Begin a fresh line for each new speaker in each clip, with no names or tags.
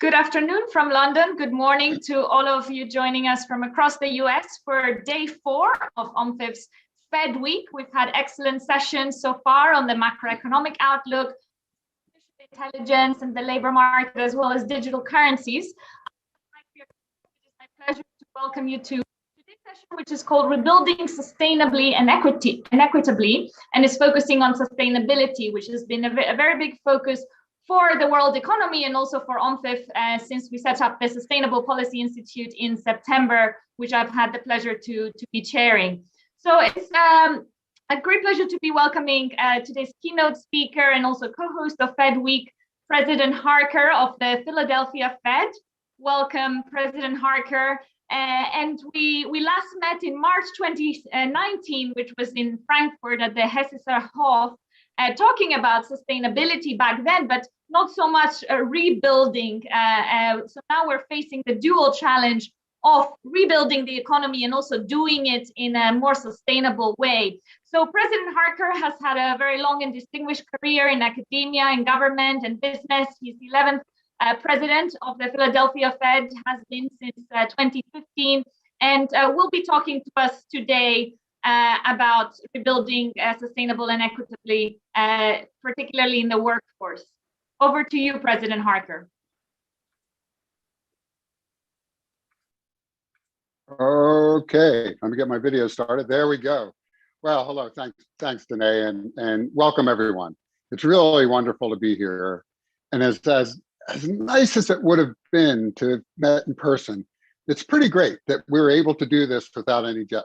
Good afternoon from London. Good morning to all of you joining us from across the US for day 4 of OMFIF's Fed Week. We've had excellent sessions so far on the macroeconomic outlook, intelligence and the labor market, as well as digital currencies. It's my pleasure to welcome you to today's session, which is called Rebuilding Sustainably and Equitably, and is focusing on sustainability, which has been a very big focus for the world economy and also for OMFIF since we set up the Sustainable Policy Institute in September, which I've had the pleasure to be chairing. So it's a great pleasure to be welcoming today's keynote speaker and also co-host of Fed Week, President Harker of the Philadelphia Fed. Welcome, President Harker. And we last met in March 2019, which was in Frankfurt at the Hessischer Hof, talking about sustainability back then, but not so much rebuilding. So now we're facing the dual challenge of rebuilding the economy and also doing it in a more sustainable way. So President Harker has had a very long and distinguished career in academia, in government and business. He's the 11th president of the Philadelphia Fed, has been since 2015, and will be talking to us today about rebuilding sustainable and equitably, particularly in the workforce. Over to you, President Harker.
Okay, let me get my video started. There we go. Well, hello, thanks, Danae, and welcome everyone. It's really wonderful to be here. And as nice as it would have been to have met in person, it's pretty great that we were able to do this without any jet lag.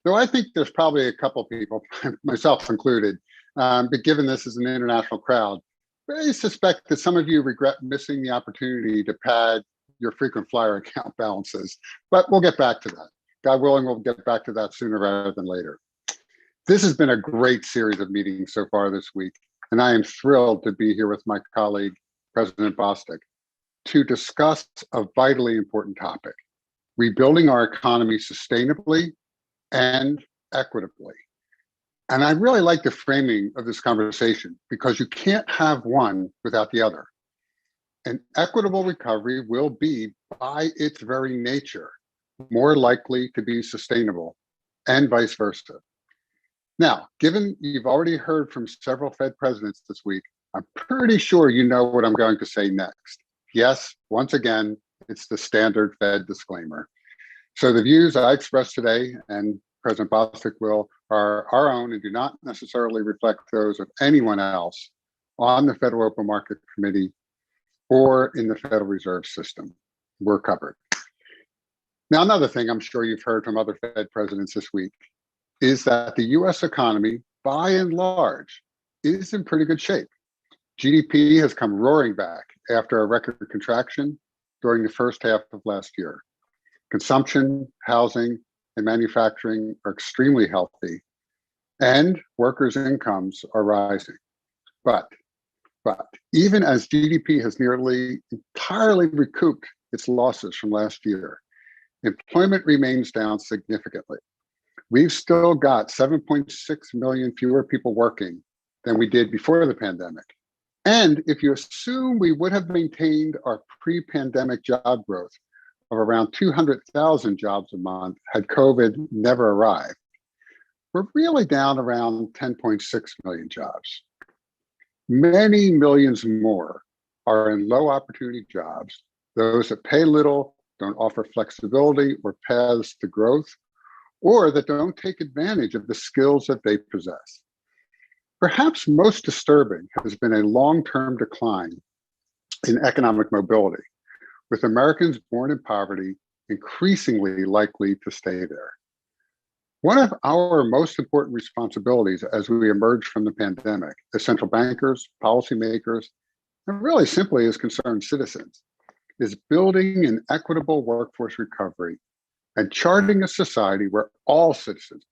Though I think there's probably a couple people, myself included, but given this is an international crowd, I suspect that some of you regret missing the opportunity to pad your frequent flyer account balances, but we'll get back to that. God willing, we'll get back to that sooner rather than later. This has been a great series of meetings so far this week, and I am thrilled to be here with my colleague, President Bostic, to discuss a vitally important topic: rebuilding our economy sustainably and equitably. And I really like the framing of this conversation because you can't have one without the other. An equitable recovery will be, by its very nature, more likely to be sustainable, and vice versa. Now, given you've already heard from several Fed presidents this week, I'm pretty sure you know what I'm going to say next. Yes, once again, it's the standard Fed disclaimer. So the views I expressed today, and President Bostic will, are our own and do not necessarily reflect those of anyone else on the Federal Open Market Committee or in the Federal Reserve System. We're covered. Now, another thing I'm sure you've heard from other Fed presidents this week is that the US economy, by and large, is in pretty good shape. GDP has come roaring back after a record contraction during the first half of last year. Consumption, housing, and manufacturing are extremely healthy, and workers' incomes are rising. But even as GDP has nearly entirely recouped its losses from last year, employment remains down significantly. We've still got 7.6 million fewer people working than we did before the pandemic. And if you assume we would have maintained our pre-pandemic job growth of around 200,000 jobs a month had COVID never arrived, we're really down around 10.6 million jobs. Many millions more are in low opportunity jobs, those that pay little, don't offer flexibility or paths to growth, or that don't take advantage of the skills that they possess. Perhaps most disturbing has been a long-term decline in economic mobility, with Americans born in poverty increasingly likely to stay there. One of our most important responsibilities as we emerge from the pandemic as central bankers, policymakers, and really simply as concerned citizens, is building an equitable workforce recovery and charting a society where all citizens,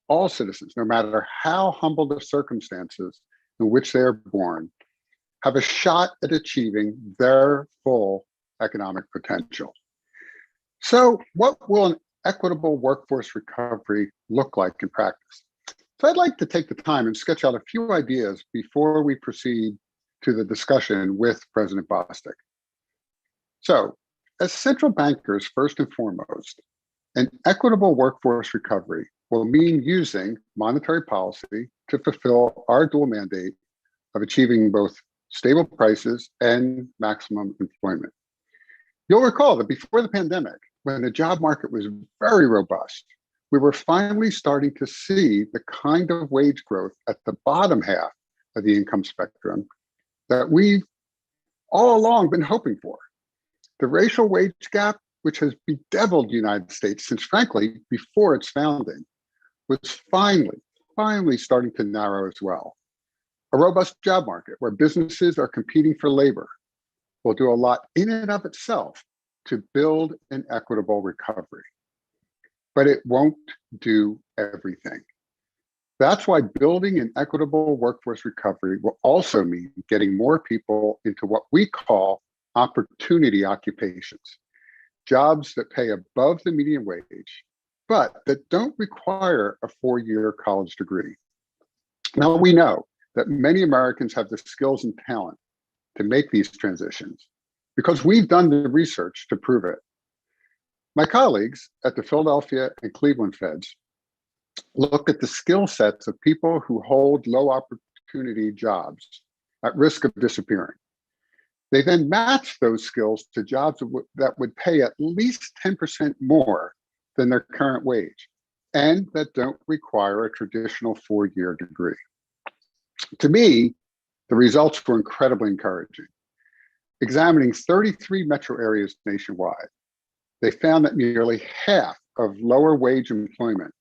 no matter how humble the circumstances in which they are born, have a shot at achieving their full economic potential. So what will an equitable workforce recovery look like in practice? So I'd like to take the time and sketch out a few ideas before we proceed to the discussion with President Bostic. So, as central bankers, first and foremost, an equitable workforce recovery will mean using monetary policy to fulfill our dual mandate of achieving both stable prices and maximum employment. You'll recall that before the pandemic, when the job market was very robust, we were finally starting to see the kind of wage growth at the bottom half of the income spectrum that we've all along been hoping for. The racial wage gap, which has bedeviled the United States since, frankly, before its founding, was finally starting to narrow as well. A robust job market where businesses are competing for labor will do a lot in and of itself to build an equitable recovery. But it won't do everything. That's why building an equitable workforce recovery will also mean getting more people into what we call opportunity occupations, jobs that pay above the median wage, but that don't require a 4-year college degree. Now, we know that many Americans have the skills and talent to make these transitions because we've done the research to prove it. My colleagues at the Philadelphia and Cleveland Feds look at the skill sets of people who hold low opportunity jobs at risk of disappearing. They then match those skills to jobs that would pay at least 10% more than their current wage and that don't require a traditional 4-year degree. To me, the results were incredibly encouraging. Examining 33 metro areas nationwide, they found that nearly half of lower wage employment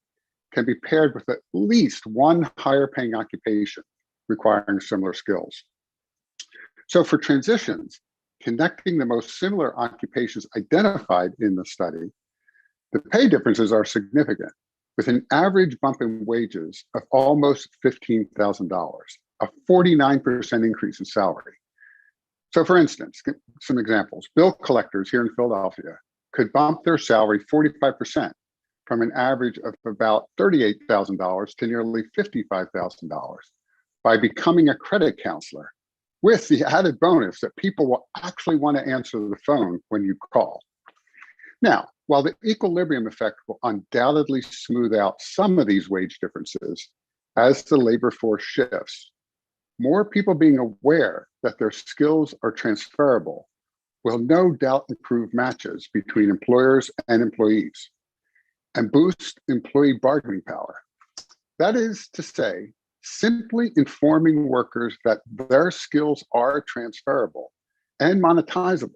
can be paired with at least one higher paying occupation requiring similar skills. So for transitions, connecting the most similar occupations identified in the study, the pay differences are significant, with an average bump in wages of almost $15,000, a 49% increase in salary. So for instance, some examples, bill collectors here in Philadelphia could bump their salary 45% from an average of about $38,000 to nearly $55,000 by becoming a credit counselor, with the added bonus that people will actually want to answer the phone when you call. Now, while the equilibrium effect will undoubtedly smooth out some of these wage differences as the labor force shifts, more people being aware that their skills are transferable will no doubt improve matches between employers and employees and boost employee bargaining power. That is to say, simply informing workers that their skills are transferable and monetizable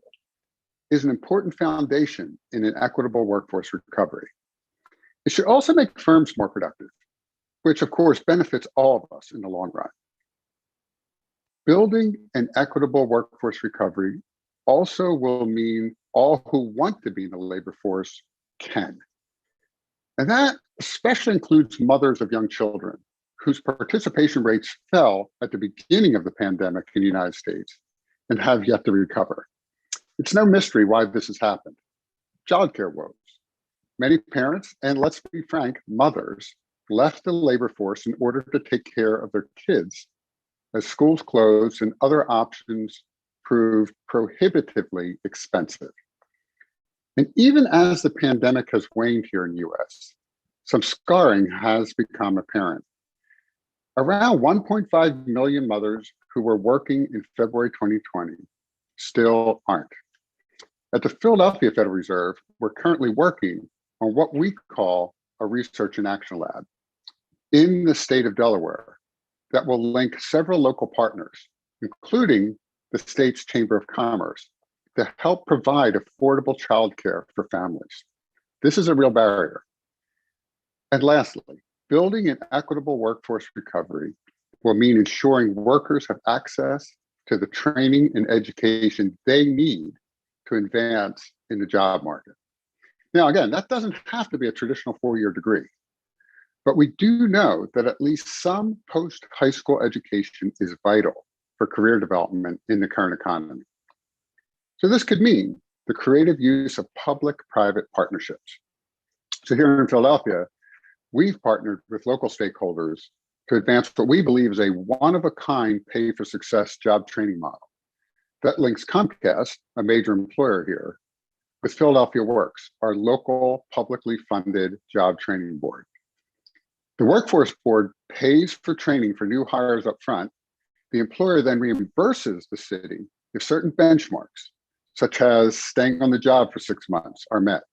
is an important foundation in an equitable workforce recovery. It should also make firms more productive, which of course benefits all of us in the long run. Building an equitable workforce recovery also will mean all who want to be in the labor force can. And that especially includes mothers of young children whose participation rates fell at the beginning of the pandemic in the United States and have yet to recover. It's no mystery why this has happened. Childcare woes. Many parents, and let's be frank, mothers, left the labor force in order to take care of their kids as schools closed and other options proved prohibitively expensive. And even as the pandemic has waned here in the US, some scarring has become apparent. Around 1.5 million mothers who were working in February 2020 still aren't. At the Philadelphia Federal Reserve, we're currently working on what we call a research and action lab in the state of Delaware that will link several local partners, including the state's Chamber of Commerce, to help provide affordable childcare for families. This is a real barrier. And lastly, building an equitable workforce recovery will mean ensuring workers have access to the training and education they need to advance in the job market. Now, again, that doesn't have to be a traditional 4-year degree, but we do know that at least some post-high school education is vital for career development in the current economy. So this could mean the creative use of public-private partnerships. So here in Philadelphia, we've partnered with local stakeholders to advance what we believe is a one-of-a-kind pay-for-success job training model that links Comcast, a major employer here, with Philadelphia Works, our local publicly funded job training board. The Workforce Board pays for training for new hires up front. The employer then reimburses the city if certain benchmarks, such as staying on the job for 6 months, are met.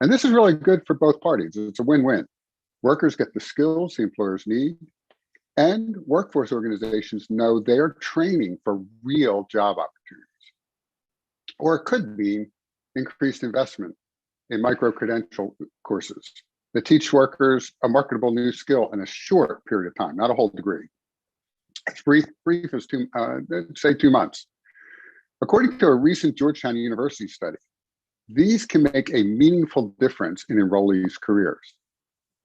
And this is really good for both parties. It's a win-win. Workers get the skills the employers need, and workforce organizations know they're training for real job opportunities. Or it could mean increased investment in micro-credential courses that teach workers a marketable new skill in a short period of time, not a whole degree. As brief as say 2 months. According to a recent Georgetown University study, these can make a meaningful difference in enrollees' careers.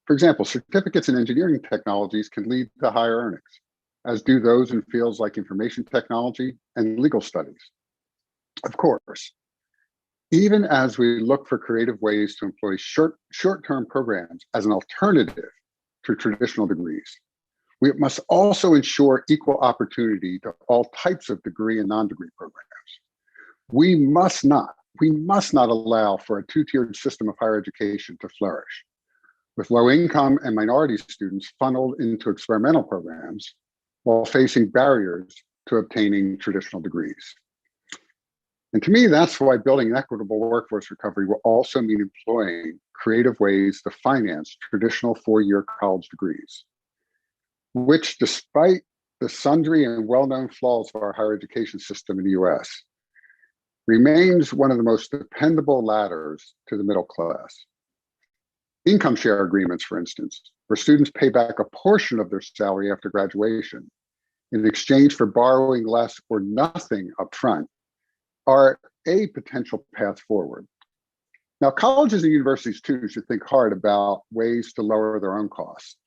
For example, certificates in engineering technologies can lead to higher earnings, as do those in fields like information technology and legal studies. Of course, even as we look for creative ways to employ short-term programs as an alternative to traditional degrees, we must also ensure equal opportunity to all types of degree and non-degree programs. We must not allow for a two-tiered system of higher education to flourish, with low-income and minority students funneled into experimental programs while facing barriers to obtaining traditional degrees. And to me, that's why building an equitable workforce recovery will also mean employing creative ways to finance traditional four-year college degrees, which, despite the sundry and well-known flaws of our higher education system in the US, remains one of the most dependable ladders to the middle class. Income share agreements, for instance, where students pay back a portion of their salary after graduation in exchange for borrowing less or nothing upfront, are a potential path forward. Now, colleges and universities too should think hard about ways to lower their own costs,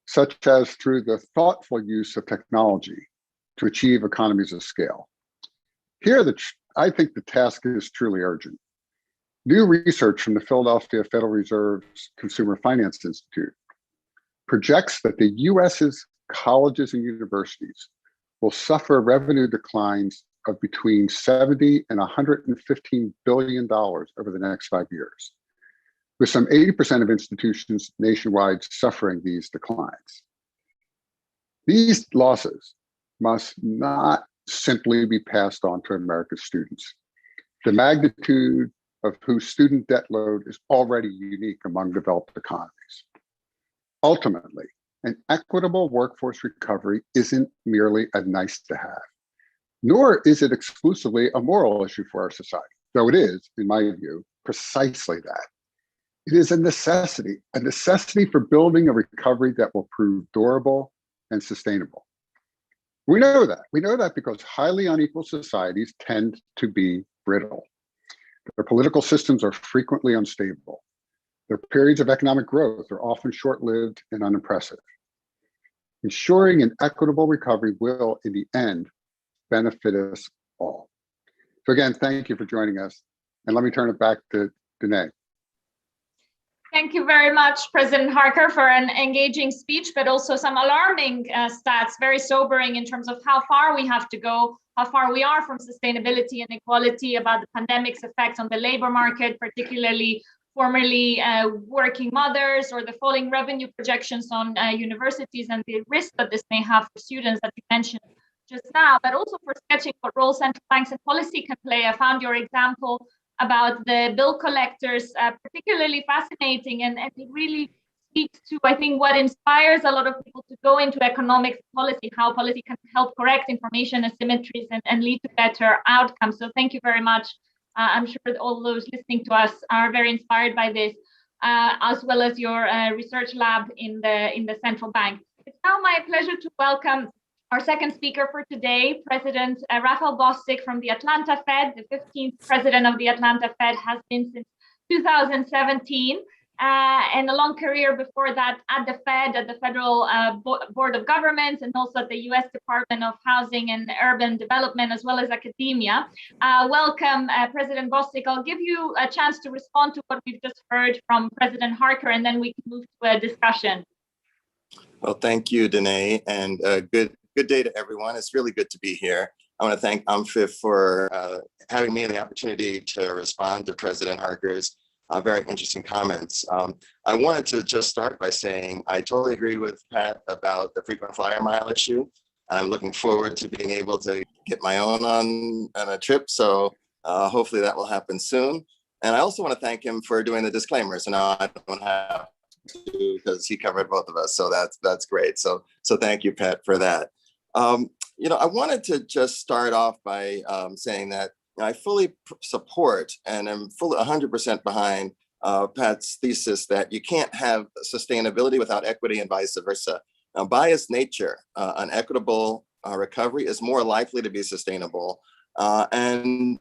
such as through the thoughtful use of technology to achieve economies of scale. Here, I think the task is truly urgent. New research from the Philadelphia Federal Reserve's Consumer Finance Institute projects that the US's colleges and universities will suffer revenue declines of between $70 and $115 billion over the next 5 years, with some 80% of institutions nationwide suffering these declines. These losses must not simply be passed on to America's students, the magnitude of whose student debt load is already unique among developed economies. Ultimately, an equitable workforce recovery isn't merely a nice to have, nor is it exclusively a moral issue for our society, though it is, in my view, precisely that. It is a necessity for building a recovery that will prove durable and sustainable. We know that because highly unequal societies tend to be brittle. Their political systems are frequently unstable. Their periods of economic growth are often short-lived and unimpressive. Ensuring an equitable recovery will, in the end, benefit us all. So again, thank you for joining us. And let me turn it back to Danae.
Thank you very much, President Harker, for an engaging speech, but also some alarming stats, very sobering in terms of how far we have to go, how far we are from sustainability and equality, about the pandemic's effect on the labor market, particularly formerly working mothers, or the falling revenue projections on universities and the risk that this may have for students that you mentioned just now, but also for sketching what role central banks and policy can play. I found your example about the bill collectors particularly fascinating, and it really speaks to, I think, what inspires a lot of people to go into economics policy, how policy can help correct information asymmetries and lead to better outcomes. So thank you very much. I'm sure that all those listening to us are very inspired by this, as well as your research lab in the central bank. It's now my pleasure to welcome our second speaker for today, President Raphael Bostic from the Atlanta Fed. The 15th president of the Atlanta Fed, has been since 2017, and a long career before that at the Fed, at the Federal Board of Government, and also at the US Department of Housing and Urban Development, as well as academia. Welcome, President Bostic. I'll give you a chance to respond to what we've just heard from President Harker, and then we can move to a discussion.
Well, thank you, Danae, and good day to everyone. It's really good to be here. I want to thank UMFIF for having me the opportunity to respond to President Harker's very interesting comments. I wanted to just start by saying I totally agree with Pat about the frequent flyer mile issue. I'm looking forward to being able to get my own on a trip. So hopefully that will happen soon. And I also want to thank him for doing the disclaimer. So now I don't have to, because he covered both of us. So that's great. So thank you, Pat, for that. I wanted to just start off by saying that I fully support and am fully 100% behind Pat's thesis that you can't have sustainability without equity and vice versa. Now, by its nature, an equitable recovery is more likely to be sustainable. And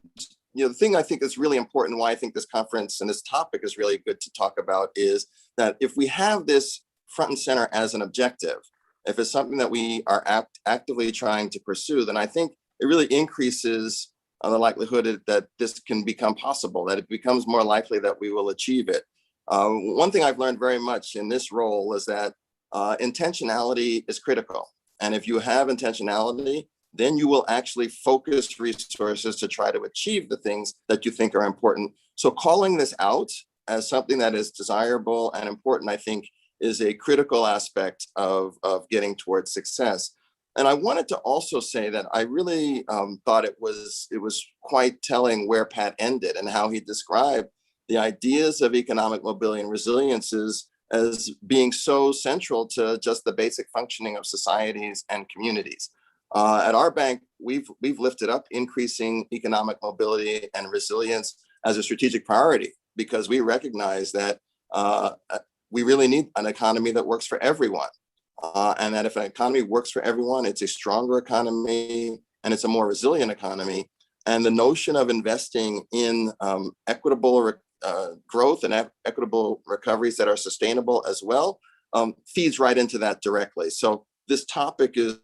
the thing I think is really important, why I think this conference and this topic is really good to talk about, is that if we have this front and center as an objective, if it's something that we are actively trying to pursue, then I think it really increases the likelihood that this can become possible, that it becomes more likely that we will achieve it. One thing I've learned very much in this role is that intentionality is critical. And if you have intentionality, then you will actually focus resources to try to achieve the things that you think are important. So calling this out as something that is desirable and important, I think, is a critical aspect of getting towards success. And I wanted to also say that I really thought it was quite telling where Pat ended and how he described the ideas of economic mobility and resilience as being so central to just the basic functioning of societies and communities. At our bank, we've lifted up increasing economic mobility and resilience as a strategic priority, because we recognize that we really need an economy that works for everyone. And that if an economy works for everyone, it's a stronger economy and it's a more resilient economy. And the notion of investing in equitable growth and equitable recoveries that are sustainable as well feeds right into that directly. So this topic is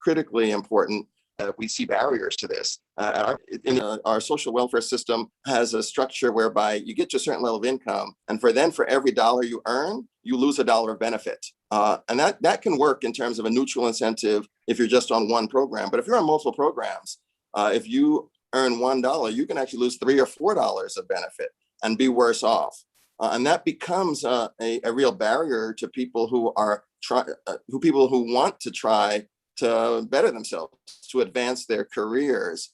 critically important. We see barriers to this. Our social welfare system has a structure whereby you get to a certain level of income, and for every dollar you earn, you lose a dollar of benefit. And that can work in terms of a neutral incentive if you're just on one program. But if you're on multiple programs, if you earn $1, you can actually lose $3 or $4 of benefit and be worse off. And that becomes a real barrier to people who want to try to better themselves, to advance their careers.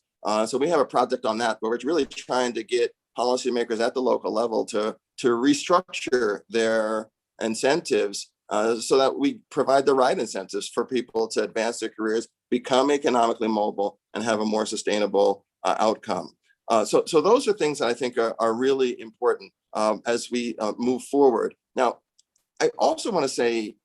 So we have a project on that where we're really trying to get policymakers at the local level to restructure their incentives so that we provide the right incentives for people to advance their careers, become economically mobile, and have a more sustainable outcome. So those are things that I think are really important as we move forward. Now, I also want to say,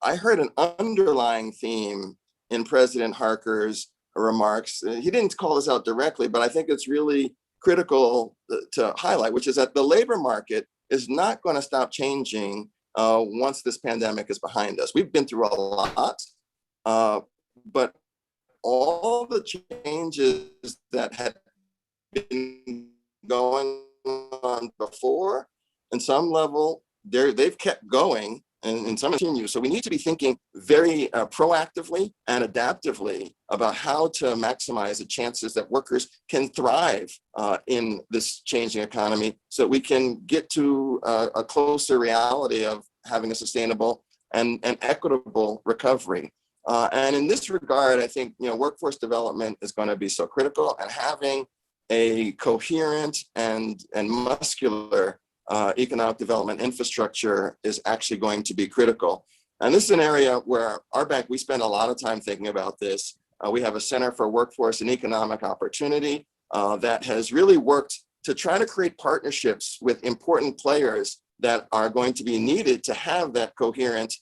I heard an underlying theme in President Harker's remarks. He didn't call this out directly, but I think it's really critical to highlight, which is that the labor market is not going to stop changing once this pandemic is behind us. We've been through a lot, but all the changes that had been going on before, in some level, they've kept going, and some continue. So we need to be thinking very proactively and adaptively about how to maximize the chances that workers can thrive in this changing economy, so we can get to a closer reality of having a sustainable and equitable recovery. And in this regard, I think workforce development is going to be so critical, and having a coherent and muscular economic development infrastructure is actually going to be critical. And this is an area where our bank, we spend a lot of time thinking about this. We have a Center for Workforce and Economic Opportunity that has really worked to try to create partnerships with important players that are going to be needed to have that coherent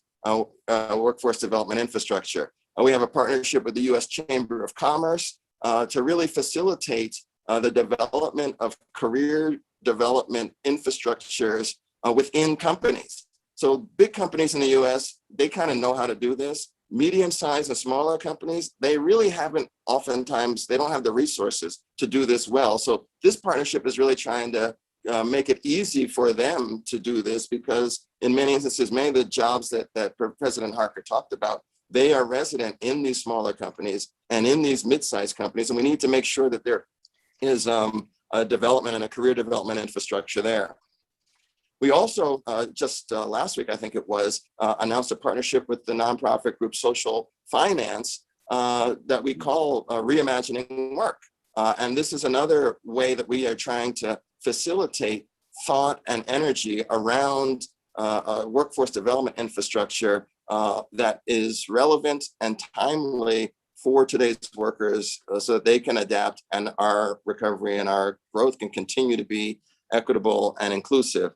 workforce development infrastructure. We have a partnership with the U.S. Chamber of Commerce to really facilitate the development of career development infrastructures within companies. So big companies in the US, they kind of know how to do this. Medium-sized and smaller companies, they really haven't, oftentimes, they don't have the resources to do this well. So this partnership is really trying to make it easy for them to do this, because in many instances, many of the jobs that President Harker talked about, they are resident in these smaller companies and in these mid-sized companies, and we need to make sure that there is a development and a career development infrastructure there. We also just last week, I think it was, announced a partnership with the nonprofit group Social Finance that we call Reimagining Work. And this is another way that we are trying to facilitate thought and energy around a workforce development infrastructure that is relevant and timely for today's workers, so that they can adapt and our recovery and our growth can continue to be equitable and inclusive.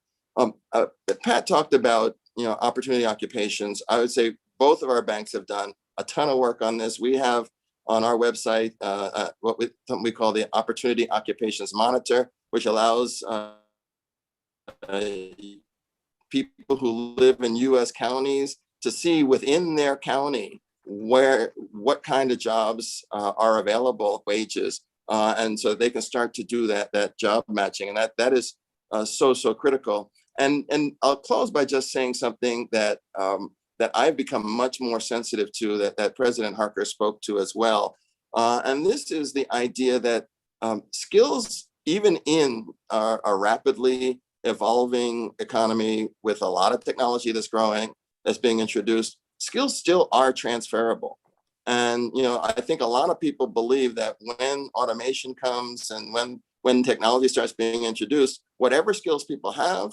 Pat talked about, opportunity occupations. I would say both of our banks have done a ton of work on this. We have on our website something we call the Opportunity Occupations Monitor, which allows people who live in U.S. counties to see within their county what kind of jobs are available, wages, and so they can start to do that job matching, and that is so critical. And I'll close by just saying something that I've become much more sensitive to, that President Harker spoke to as well. And this is the idea that skills, even in a rapidly evolving economy with a lot of technology that's being introduced, skills still are transferable. And I think a lot of people believe that when automation comes and when technology starts being introduced, whatever skills people have,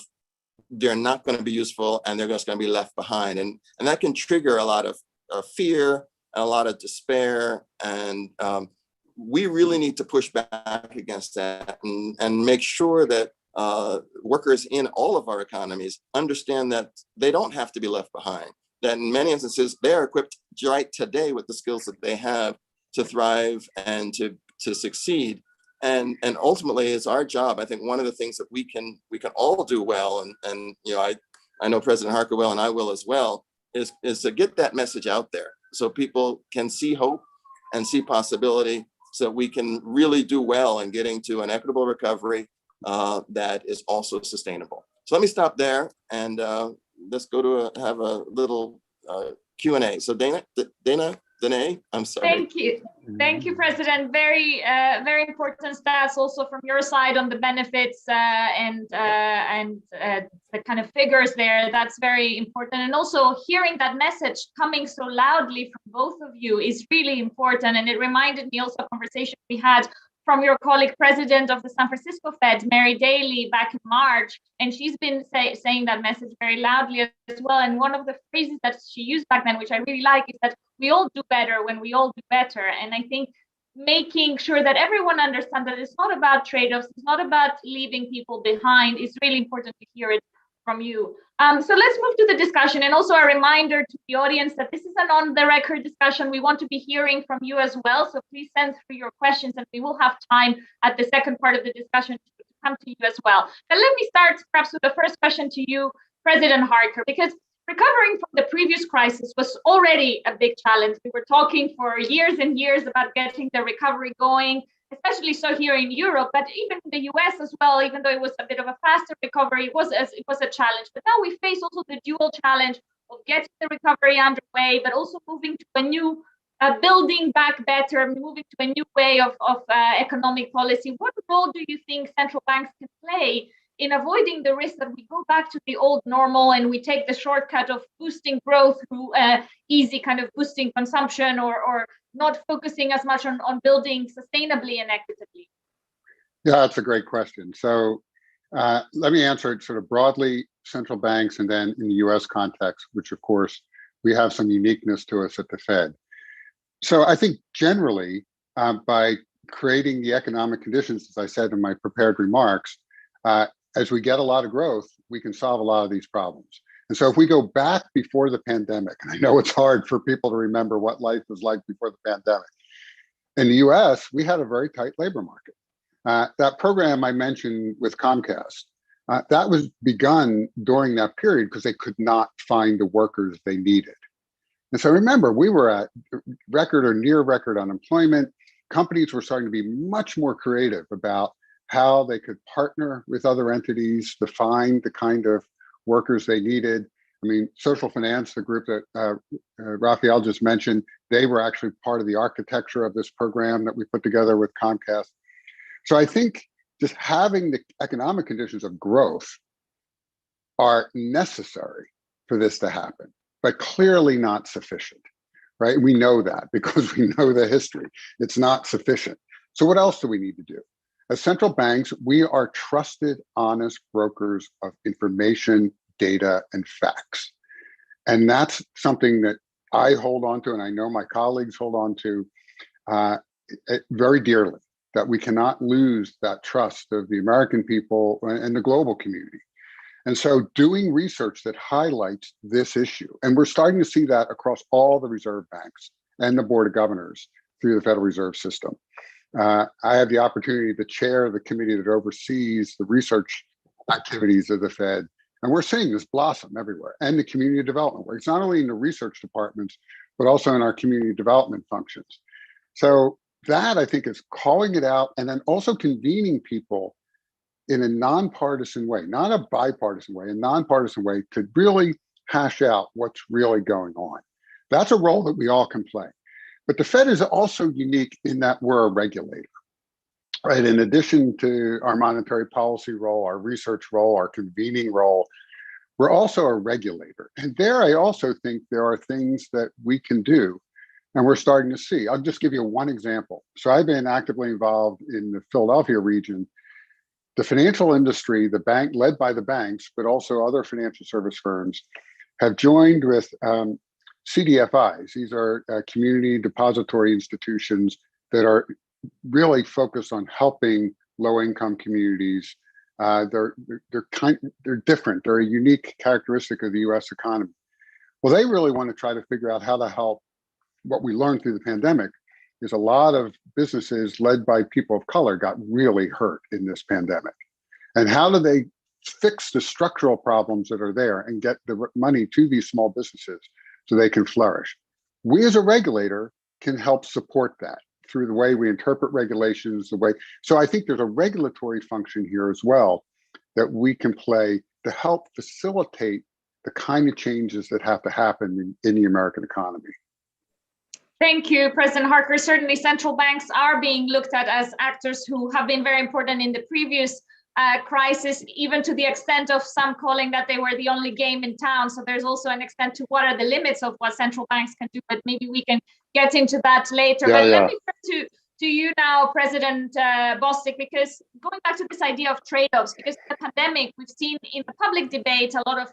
they're not going to be useful and they're just going to be left behind. And that can trigger a lot of fear and a lot of despair. And we really need to push back against that and make sure that workers in all of our economies understand that they don't have to be left behind, that in many instances, they're equipped right today with the skills that they have to thrive and to succeed. And ultimately, it's our job. I think one of the things that we can all do well, and I know President Harker will, and I will as well, is to get that message out there so people can see hope and see possibility, so we can really do well in getting to an equitable recovery that is also sustainable. So let me stop there and let's go to have a little Q&A. So Danae, I'm sorry.
Thank you, President. Very important stats also from your side on the benefits and the kind of figures there. That's very important. And also hearing that message coming so loudly from both of you is really important. And it reminded me also of a conversation we had from your colleague, president of the San Francisco Fed, Mary Daly, back in March. And she's been saying that message very loudly as well. And one of the phrases that she used back then, which I really like, is that we all do better when we all do better. And I think making sure that everyone understands that it's not about trade-offs, it's not about leaving people behind, is really important to hear it from you. So let's move to the discussion, and also a reminder to the audience that this is an on-the-record discussion. We want to be hearing from you as well, so please send through your questions, and we will have time at the second part of the discussion to come to you as well. But let me start perhaps with the first question to you, President Harker, because recovering from the previous crisis was already a big challenge. We were talking for years and years about getting the recovery going, especially so here in Europe, but even in the US as well, even though it was a bit of a faster recovery, it was a challenge. But now we face also the dual challenge of getting the recovery underway, but also moving to a new, building back better, moving to a new way of economic policy. What role do you think central banks can play in avoiding the risk that we go back to the old normal and we take the shortcut of boosting growth through easy kind of boosting consumption, or not focusing as much on building sustainably and equitably?
Yeah, that's a great question. So let me answer it sort of broadly, central banks, and then in the US context, which of course we have some uniqueness to us at the Fed. So I think generally by creating the economic conditions, as I said in my prepared remarks, as we get a lot of growth, we can solve a lot of these problems. And so if we go back before the pandemic, and I know it's hard for people to remember what life was like before the pandemic, in the US, we had a very tight labor market. That program I mentioned with Comcast, that was begun during that period because they could not find the workers they needed. And so remember, we were at record or near record unemployment. Companies were starting to be much more creative about how they could partner with other entities to find the kind of workers they needed. I mean, social finance, the group that Raphael just mentioned, they were actually part of the architecture of this program that we put together with Comcast. So I think just having the economic conditions of growth are necessary for this to happen, but clearly not sufficient, right? We know that because we know the history. It's not sufficient. So what else do we need to do? As central banks, we are trusted, honest brokers of information, data, and facts. And that's something that I hold on to, and I know my colleagues hold on to very dearly, that we cannot lose that trust of the American people and the global community. And so doing research that highlights this issue, and we're starting to see that across all the reserve banks and the Board of Governors through the Federal Reserve System. I have the opportunity to chair the committee that oversees the research activities of the Fed. And we're seeing this blossom everywhere, and the community development work. It's not only in the research departments, but also in our community development functions. So that, I think, is calling it out and then also convening people in a nonpartisan way, not a bipartisan way, a nonpartisan way to really hash out what's really going on. That's a role that we all can play. But the Fed is also unique in that we're a regulator, right? In addition to our monetary policy role, our research role, our convening role, we're also a regulator. And there, I also think there are things that we can do, and we're starting to see. I'll just give you one example. So I've been actively involved in the Philadelphia region. The financial industry, the bank led by the banks, but also other financial service firms, have joined with CDFIs. These are community depository institutions that are really focused on helping low-income communities. They're different. They're a unique characteristic of the U.S. economy. Well, they really want to try to figure out how to help. What we learned through the pandemic is a lot of businesses led by people of color got really hurt in this pandemic. And how do they fix the structural problems that are there and get the money to these small businesses so they can flourish? We as a regulator can help support that through the way we interpret regulations, the way. So I think there's a regulatory function here as well that we can play to help facilitate the kind of changes that have to happen in the American economy.
Thank you, President Harker. Certainly, central banks are being looked at as actors who have been very important in the previous crisis, even to the extent of some calling that they were the only game in town. So there's also an extent to what are the limits of what central banks can do, but maybe we can get into that later. Let me turn to you now, President Bostic, because going back to this idea of trade-offs, because the pandemic, we've seen in the public debate a lot of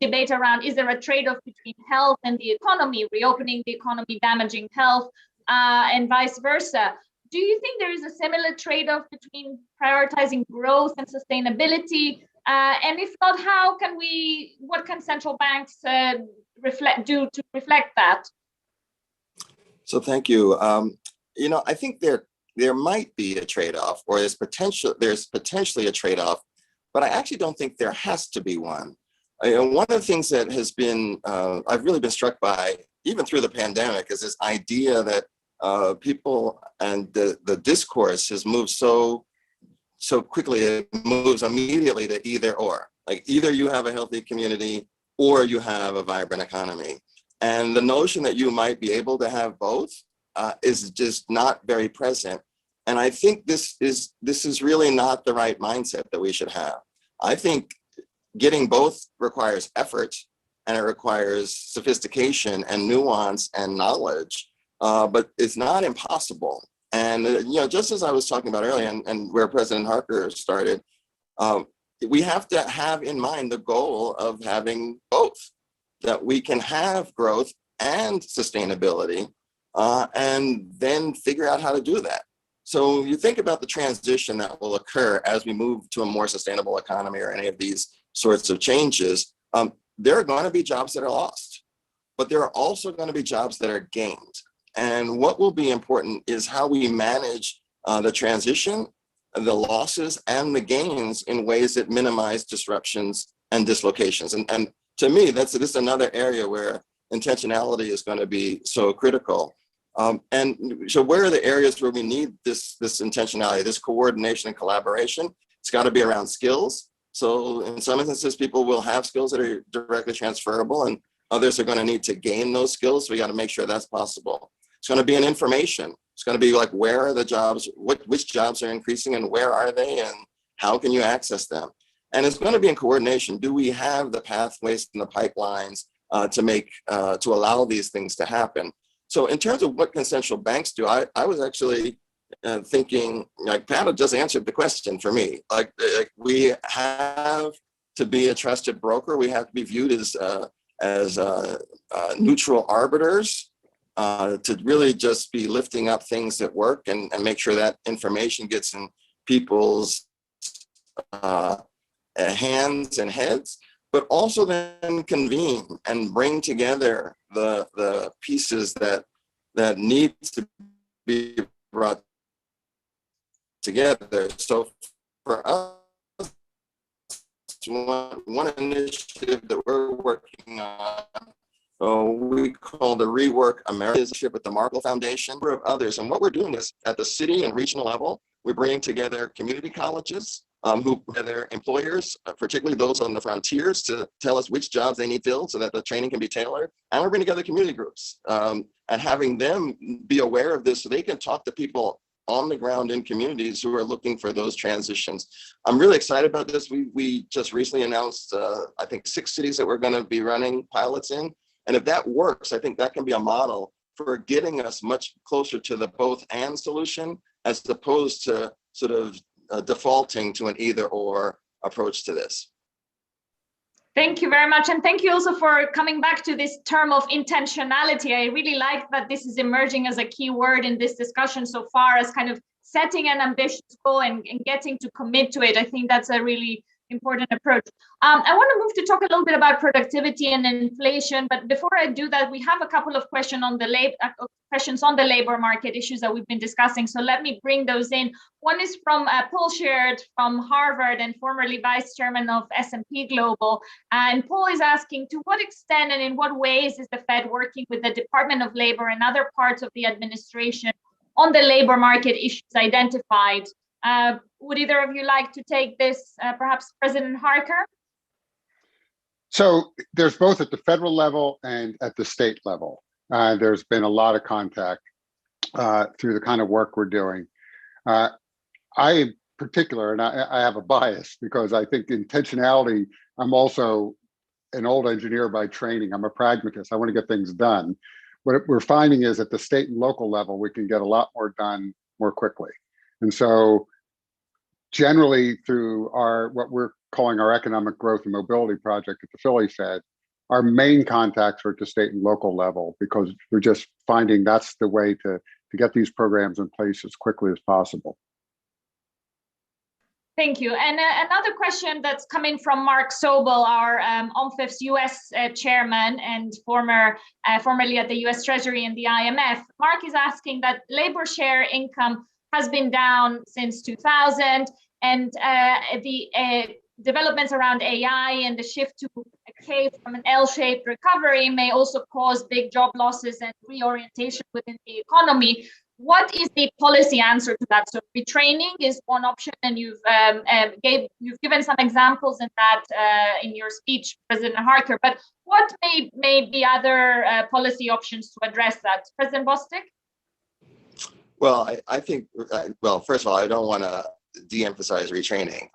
debate around, is there a trade-off between health and the economy, reopening the economy, damaging health, and vice versa? Do you think there is a similar trade-off between prioritizing growth and sustainability? And if not, what can central banks do to reflect that?
So thank you. I think there might be a trade-off, or there's potentially a trade-off, but I actually don't think there has to be one. One of the things that has been, I've really been struck by, even through the pandemic, is this idea that people and the discourse has moved so quickly. It moves immediately to either or. Like either you have a healthy community or you have a vibrant economy. And the notion that you might be able to have both is just not very present. And I think this is really not the right mindset that we should have. I think getting both requires effort, and it requires sophistication and nuance and knowledge, but it's not impossible. And just as I was talking about earlier, and where President Harker started, we have to have in mind the goal of having both, that we can have growth and sustainability, and then figure out how to do that. So you think about the transition that will occur as we move to a more sustainable economy or any of these sorts of changes. There are going to be jobs that are lost, but there are also going to be jobs that are gained. And what will be important is how we manage the transition, the losses, and the gains in ways that minimize disruptions and dislocations. And to me, this is another area where intentionality is going to be so critical. And so where are the areas where we need this intentionality, this coordination and collaboration? It's got to be around skills. So in some instances, people will have skills that are directly transferable, and others are going to need to gain those skills. So we got to make sure that's possible. It's going to be in information. It's going to be like, where are the jobs, which jobs are increasing and where are they, and how can you access them? And it's going to be in coordination. Do we have the pathways and the pipelines to allow these things to happen? So in terms of what can central banks do, I was actually thinking, like Pat just answered the question for me. Like we have to be a trusted broker. We have to be viewed as neutral arbiters to really just be lifting up things that work and make sure that information gets in people's hands and heads, but also then convene and bring together the pieces that need to be brought together. So for us, one initiative that we're working on, we call the Rework America with the Markle Foundation, of others. And what we're doing is at the city and regional level, we're bringing together community colleges, who their employers, particularly those on the frontiers, to tell us which jobs they need filled so that the training can be tailored. And we're bringing together community groups and having them be aware of this so they can talk to people on the ground in communities who are looking for those transitions. I'm really excited about this. We just recently announced, I think, 6 cities that we're going to be running pilots in. And if that works, I think that can be a model for getting us much closer to the both and solution, as opposed to sort of defaulting to an either or approach to this.
Thank you very much. And thank you also for coming back to this term of intentionality. I really like that this is emerging as a key word in this discussion so far, as kind of setting an ambitious goal and getting to commit to it. I think that's a really important approach. I want to move to talk a little bit about productivity and inflation, but before I do that, we have a couple of questions on the labor market issues that we've been discussing. So let me bring those in. One is from Paul Sheard from Harvard and formerly vice chairman of S&P Global. And Paul is asking, to what extent and in what ways is the Fed working with the Department of Labor and other parts of the administration on the labor market issues identified? Would either of you like to take this, perhaps President Harker?
So there's both at the federal level and at the state level. There's been a lot of contact through the kind of work we're doing. I in particular, and I have a bias because I think intentionality, I'm also an old engineer by training. I'm a pragmatist. I want to get things done. What we're finding is at the state and local level, we can get a lot more done more quickly. And so generally through what we're calling our economic growth and mobility project at the Philly Fed, our main contacts are at the state and local level, because we're just finding that's the way to get these programs in place as quickly as possible.
Thank you. And another question that's coming from Mark Sobel, our OMFIF's US chairman and formerly at the US Treasury and the IMF. Mark is asking that labor share income has been down since 2000, and the developments around AI and the shift to a K from an L-shaped recovery may also cause big job losses and reorientation within the economy. What is the policy answer to that? So retraining is one option, and you've given some examples in that in your speech, President Harker. But what may be other policy options to address that, President Bostic?
Well, I think, well, first of all, I don't want to de-emphasize retraining.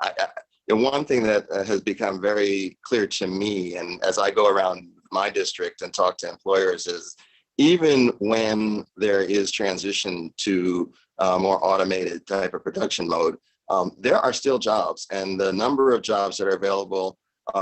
One thing that has become very clear to me, and as I go around my district and talk to employers, is even when there is transition to a more automated type of production mode, there are still jobs, and the number of jobs that are available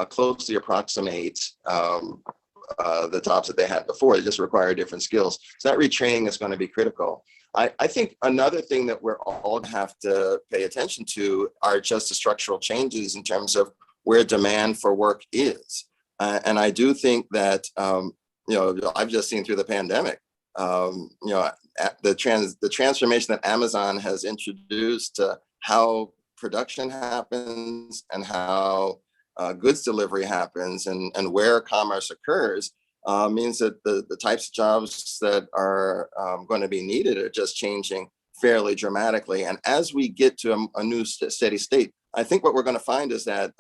closely approximate the jobs that they had before. They just require different skills. So that retraining is going to be critical. I think another thing that we're all have to pay attention to are just the structural changes in terms of where demand for work is. And I do think that, I've just seen through the pandemic, the transformation that Amazon has introduced to how production happens and how goods delivery happens and where commerce occurs means that the types of jobs that are going to be needed are just changing fairly dramatically. And as we get to a new steady state, I think what we're going to find is that,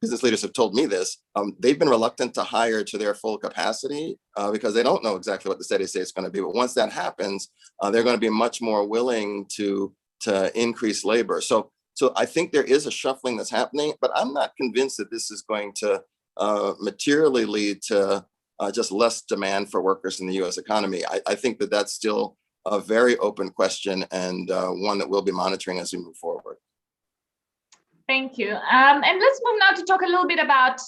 business leaders have told me this, they've been reluctant to hire to their full capacity because they don't know exactly what the steady state is going to be. But once that happens, they're going to be much more willing to increase labor. So I think there is a shuffling that's happening, but I'm not convinced that this is going to materially lead to just less demand for workers in the U.S. economy. I think that that's still a very open question and one that we'll be monitoring as we move forward.
Thank you. And let's move now to talk a little bit about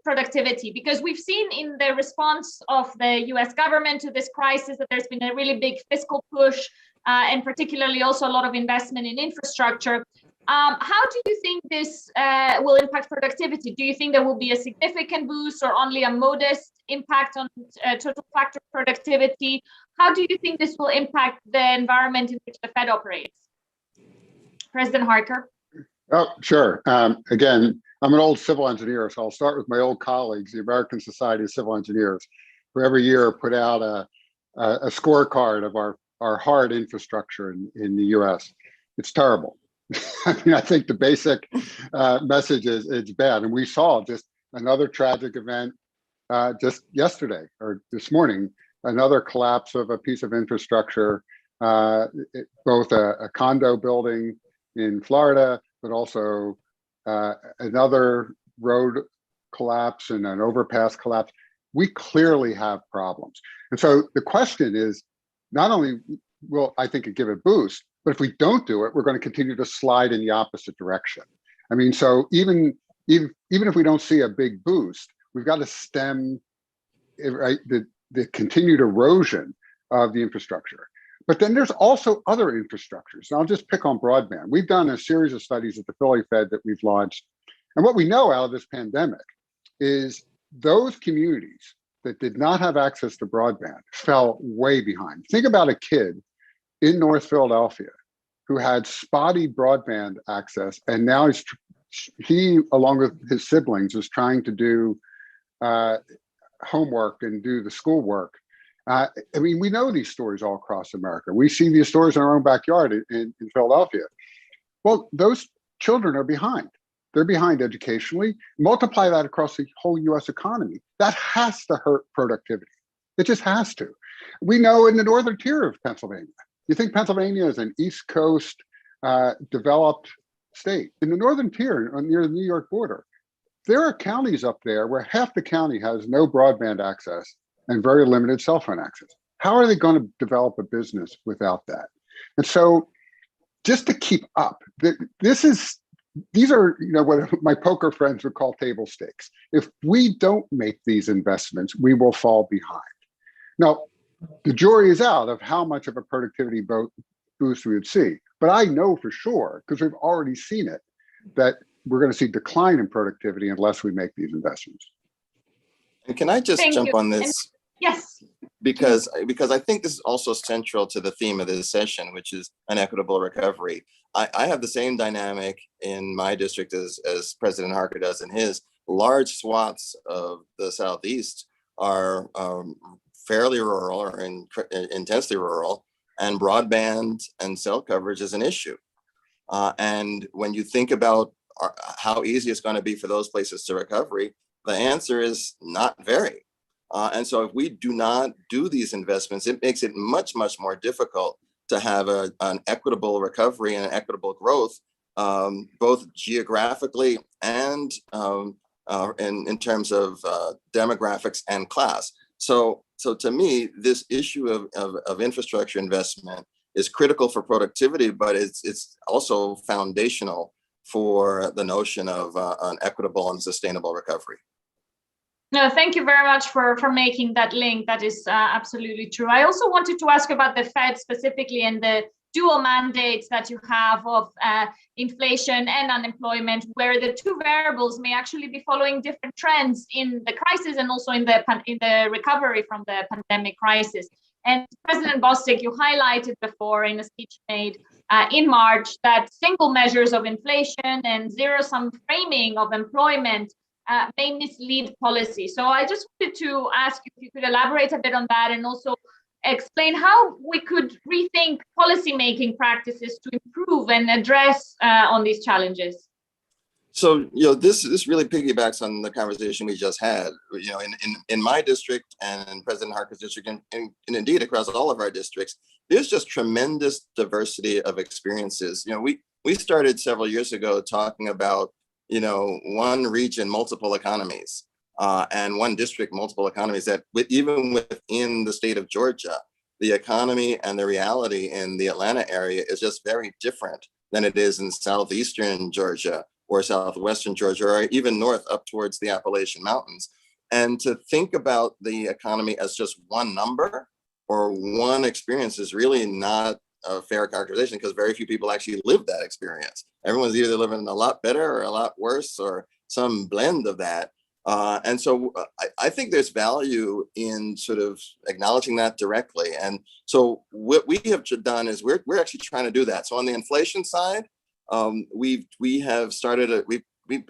productivity, because we've seen in the response of the US government to this crisis that there's been a really big fiscal push and particularly also a lot of investment in infrastructure. How do you think this will impact productivity? Do you think there will be a significant boost or only a modest impact on total factor productivity? How do you think this will impact the environment in which the Fed operates? President Harker.
Oh, sure. Again, I'm an old civil engineer, so I'll start with my old colleagues, the American Society of Civil Engineers, who every year put out a scorecard of our hard infrastructure in the US. It's terrible. I mean, I think the basic message is it's bad. And we saw just another tragic event just yesterday or this morning, another collapse of a piece of infrastructure, both a condo building in Florida, but also another road collapse and an overpass collapse. We clearly have problems. And so the question is, not only will I think it give a boost, but if we don't do it, we're going to continue to slide in the opposite direction. I mean, so even if we don't see a big boost, we've got to stem the continued erosion of the infrastructure. But then there's also other infrastructures. And I'll just pick on broadband. We've done a series of studies at the Philly Fed that we've launched. And what we know out of this pandemic is those communities that did not have access to broadband fell way behind. Think about a kid in North Philadelphia who had spotty broadband access, and now he, along with his siblings, is trying to do homework and do the schoolwork. I mean, we know these stories all across America. We see these stories in our own backyard in Philadelphia. Well, those children are behind. They're behind educationally. Multiply that across the whole US economy. That has to hurt productivity. It just has to. We know in the northern tier of Pennsylvania, you think Pennsylvania is an East Coast developed state. In the northern tier near the New York border, there are counties up there where half the county has no broadband access and very limited cell phone access. How are they going to develop a business without that? And so just to keep up, these are, you know, what my poker friends would call table stakes. If we don't make these investments, we will fall behind. Now, the jury is out of how much of a productivity boost we would see. But I know for sure, because we've already seen it, that we're going to see decline in productivity unless we make these investments.
And can I just jump on this?
Yes.
Because I think this is also central to the theme of this session, which is an equitable recovery. I have the same dynamic in my district as President Harker does in his. Large swaths of the Southeast are fairly rural or intensely rural, and broadband and cell coverage is an issue. And when you think about how easy it's going to be for those places to recovery, the answer is not very. And so if we do not do these investments, it makes it much, much more difficult to have an equitable recovery and an equitable growth, both geographically and in terms of demographics and class. So to me, this issue of infrastructure investment is critical for productivity, but it's also foundational for the notion of an equitable and sustainable recovery.
No, thank you very much for making that link. That is absolutely true. I also wanted to ask about the Fed specifically and the dual mandates that you have of inflation and unemployment, where the two variables may actually be following different trends in the crisis and also in the recovery from the pandemic crisis. And President Bostic, you highlighted before in a speech made in March that single measures of inflation and zero-sum framing of employment may mislead policy. So I just wanted to ask if you could elaborate a bit on that, and also explain how we could rethink policymaking practices to improve and address on these challenges.
So, this really piggybacks on the conversation we just had. In my district and in President Harker's district, and indeed across all of our districts, there's just tremendous diversity of experiences. We started several years ago talking about, one region, multiple economies, and one district, multiple economies, that even within the state of Georgia, the economy and the reality in the Atlanta area is just very different than it is in southeastern Georgia or southwestern Georgia, or even north up towards the Appalachian Mountains. And to think about the economy as just one number or one experience is really not a fair characterization, because very few people actually live that experience. Everyone's either living a lot better or a lot worse, or some blend of that. And so I think there's value in sort of acknowledging that directly. And so what we have done is we're actually trying to do that. So on the inflation side, we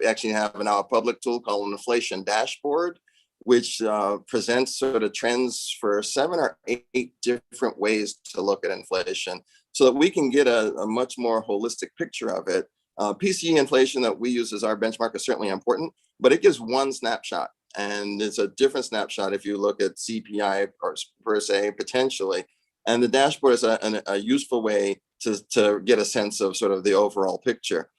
actually have now a public tool called an inflation dashboard, which presents sort of trends for 7 or 8 different ways to look at inflation, so that we can get a much more holistic picture of it. PCE inflation that we use as our benchmark is certainly important, but it gives one snapshot, and it's a different snapshot if you look at CPI per se, potentially. And the dashboard is a useful way to get a sense of sort of the overall picture.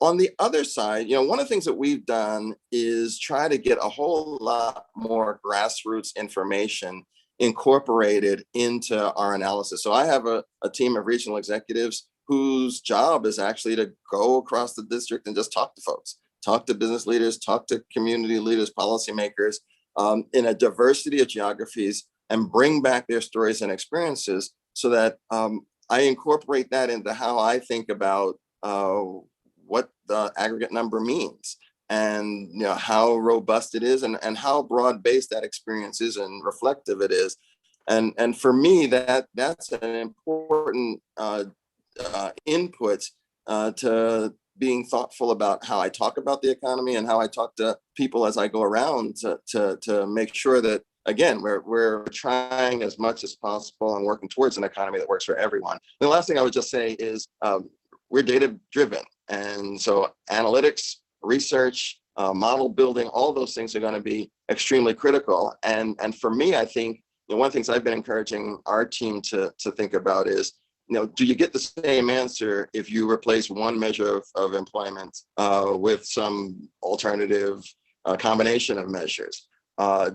On the other side, one of the things that we've done is try to get a whole lot more grassroots information incorporated into our analysis. So I have a team of regional executives whose job is actually to go across the district and just talk to folks, talk to business leaders, talk to community leaders, policymakers, in a diversity of geographies, and bring back their stories and experiences, so that I incorporate that into how I think about what the aggregate number means, and how robust it is, and how broad-based that experience is and reflective it is. And for me, that's an important input to being thoughtful about how I talk about the economy and how I talk to people as I go around, to make sure that, again, we're trying as much as possible and working towards an economy that works for everyone. The last thing I would just say is we're data driven. And so analytics, research, model building, all those things are going to be extremely critical. And for me, I think one of the things I've been encouraging our team to think about is, do you get the same answer if you replace one measure of employment with some alternative combination of measures,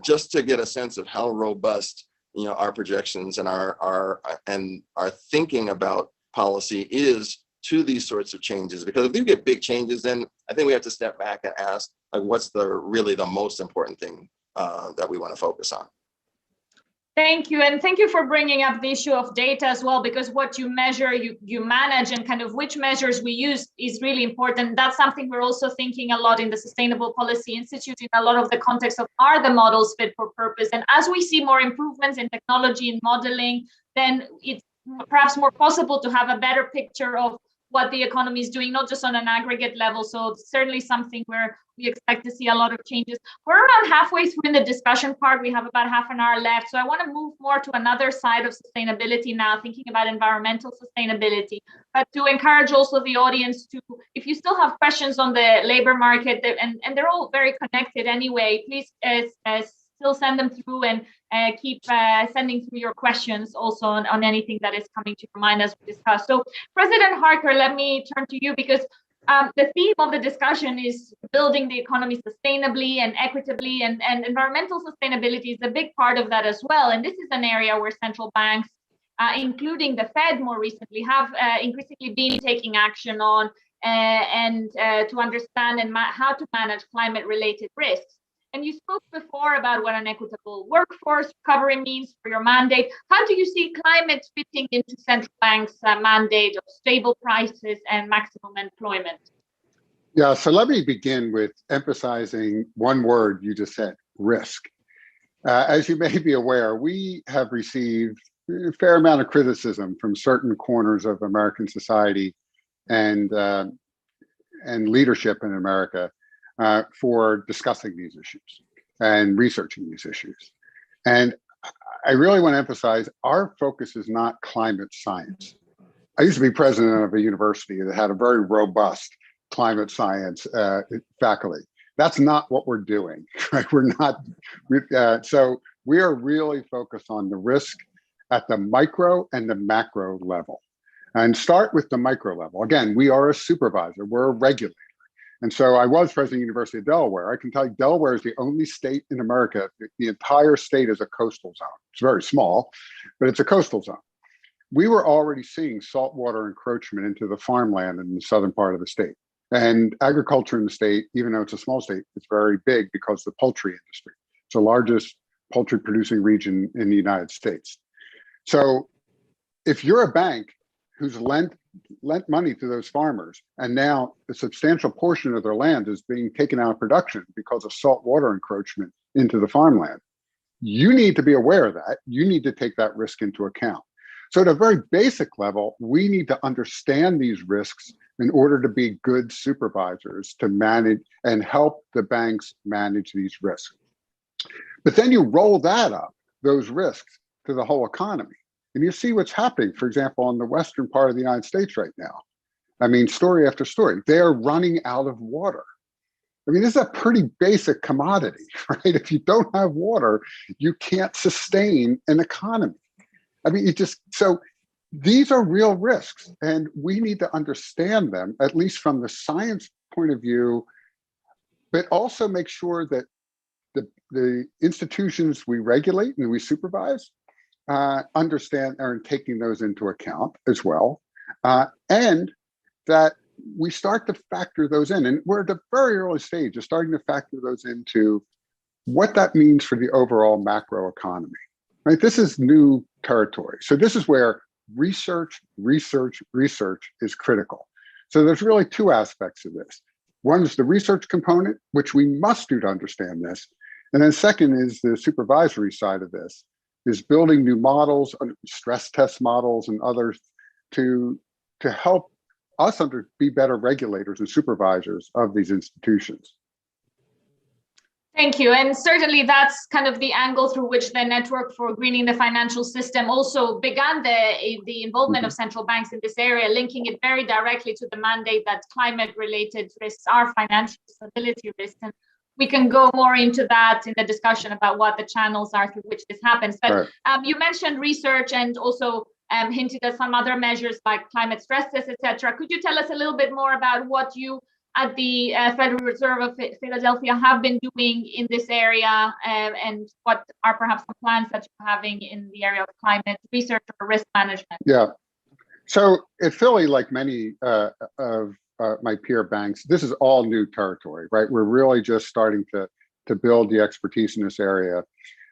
just to get a sense of how robust our projections and our thinking about policy is to these sorts of changes. Because if you get big changes, then I think we have to step back and ask, like, what's really the most important thing that we want to focus on.
Thank you. And thank you for bringing up the issue of data as well, because what you measure, you manage, and kind of which measures we use is really important. That's something we're also thinking a lot in the Sustainable Policy Institute, in a lot of the context of, are the models fit for purpose? And as we see more improvements in technology and modeling, then it's perhaps more possible to have a better picture of what the economy is doing, not just on an aggregate level. So it's certainly something where we expect to see a lot of changes. We're around halfway through in the discussion part. We have about half an hour left. So I want to move more to another side of sustainability now, thinking about environmental sustainability, but to encourage also the audience to, if you still have questions on the labor market, and they're all very connected anyway, please still send them through, and keep sending through your questions also on anything that is coming to your mind as we discuss. So President Harker, let me turn to you, because the theme of the discussion is building the economy sustainably and equitably, and environmental sustainability is a big part of that as well. And this is an area where central banks, including the Fed more recently, have increasingly been taking action on, and to understand how to manage climate-related risks. And you spoke before about what an equitable workforce recovery means for your mandate. How do you see climate fitting into central bank's mandate of stable prices and maximum employment?
Yeah, so let me begin with emphasizing one word you just said: risk. As you may be aware, we have received a fair amount of criticism from certain corners of American society and leadership in America for discussing these issues and researching these issues. And I really want to emphasize our focus is not climate science. I used to be president of a university that had a very robust climate science faculty. That's not what we're doing, right? We're not, so we are really focused on the risk at the micro and the macro level. And start with the micro level. Again, we are a supervisor, we're a regulator. And so I was president of the University of Delaware. I can tell you Delaware is the only state in America, the entire state is a coastal zone. It's very small, but it's a coastal zone. We were already seeing saltwater encroachment into the farmland in the southern part of the state. And agriculture in the state, even though it's a small state, it's very big because of the poultry industry. It's the largest poultry producing region in the United States. So if you're a bank who's lent money to those farmers, and now a substantial portion of their land is being taken out of production because of saltwater encroachment into the farmland, you need to be aware of that. You need to take that risk into account. So at a very basic level, we need to understand these risks in order to be good supervisors to manage and help the banks manage these risks. But then you roll that up, those risks, to the whole economy. And you see what's happening, for example, in the western part of the United States right now. I mean, story after story, they are running out of water. I mean, this is a pretty basic commodity, right? If you don't have water, you can't sustain an economy. I mean, so these are real risks, and we need to understand them, at least from the science point of view, but also make sure that the institutions we regulate and we supervise understand are taking those into account as well, and that we start to factor those in. And we're at a very early stage of starting to factor those into what that means for the overall macro economy, right? This is new territory. So this is where research is critical. So there's really two aspects of this. One is the research component, which we must do to understand this. And then second is the supervisory side of this, is building new models, stress test models and others to help us be better regulators and supervisors of these institutions.
Thank you. And certainly that's kind of the angle through which the Network for Greening the Financial System also began the involvement of central banks in this area, linking it very directly to the mandate that climate-related risks are financial stability risks. And we can go more into that in the discussion about what the channels are through which this happens. But you mentioned research and also hinted at some other measures like climate stress tests, etc. Could you tell us a little bit more about what you at the Federal Reserve of Philadelphia have been doing in this area, and what are perhaps the plans that you're having in the area of climate research or risk management?
Yeah. So at Philly, like many of my peer banks, this is all new territory, right? We're really just starting to build the expertise in this area.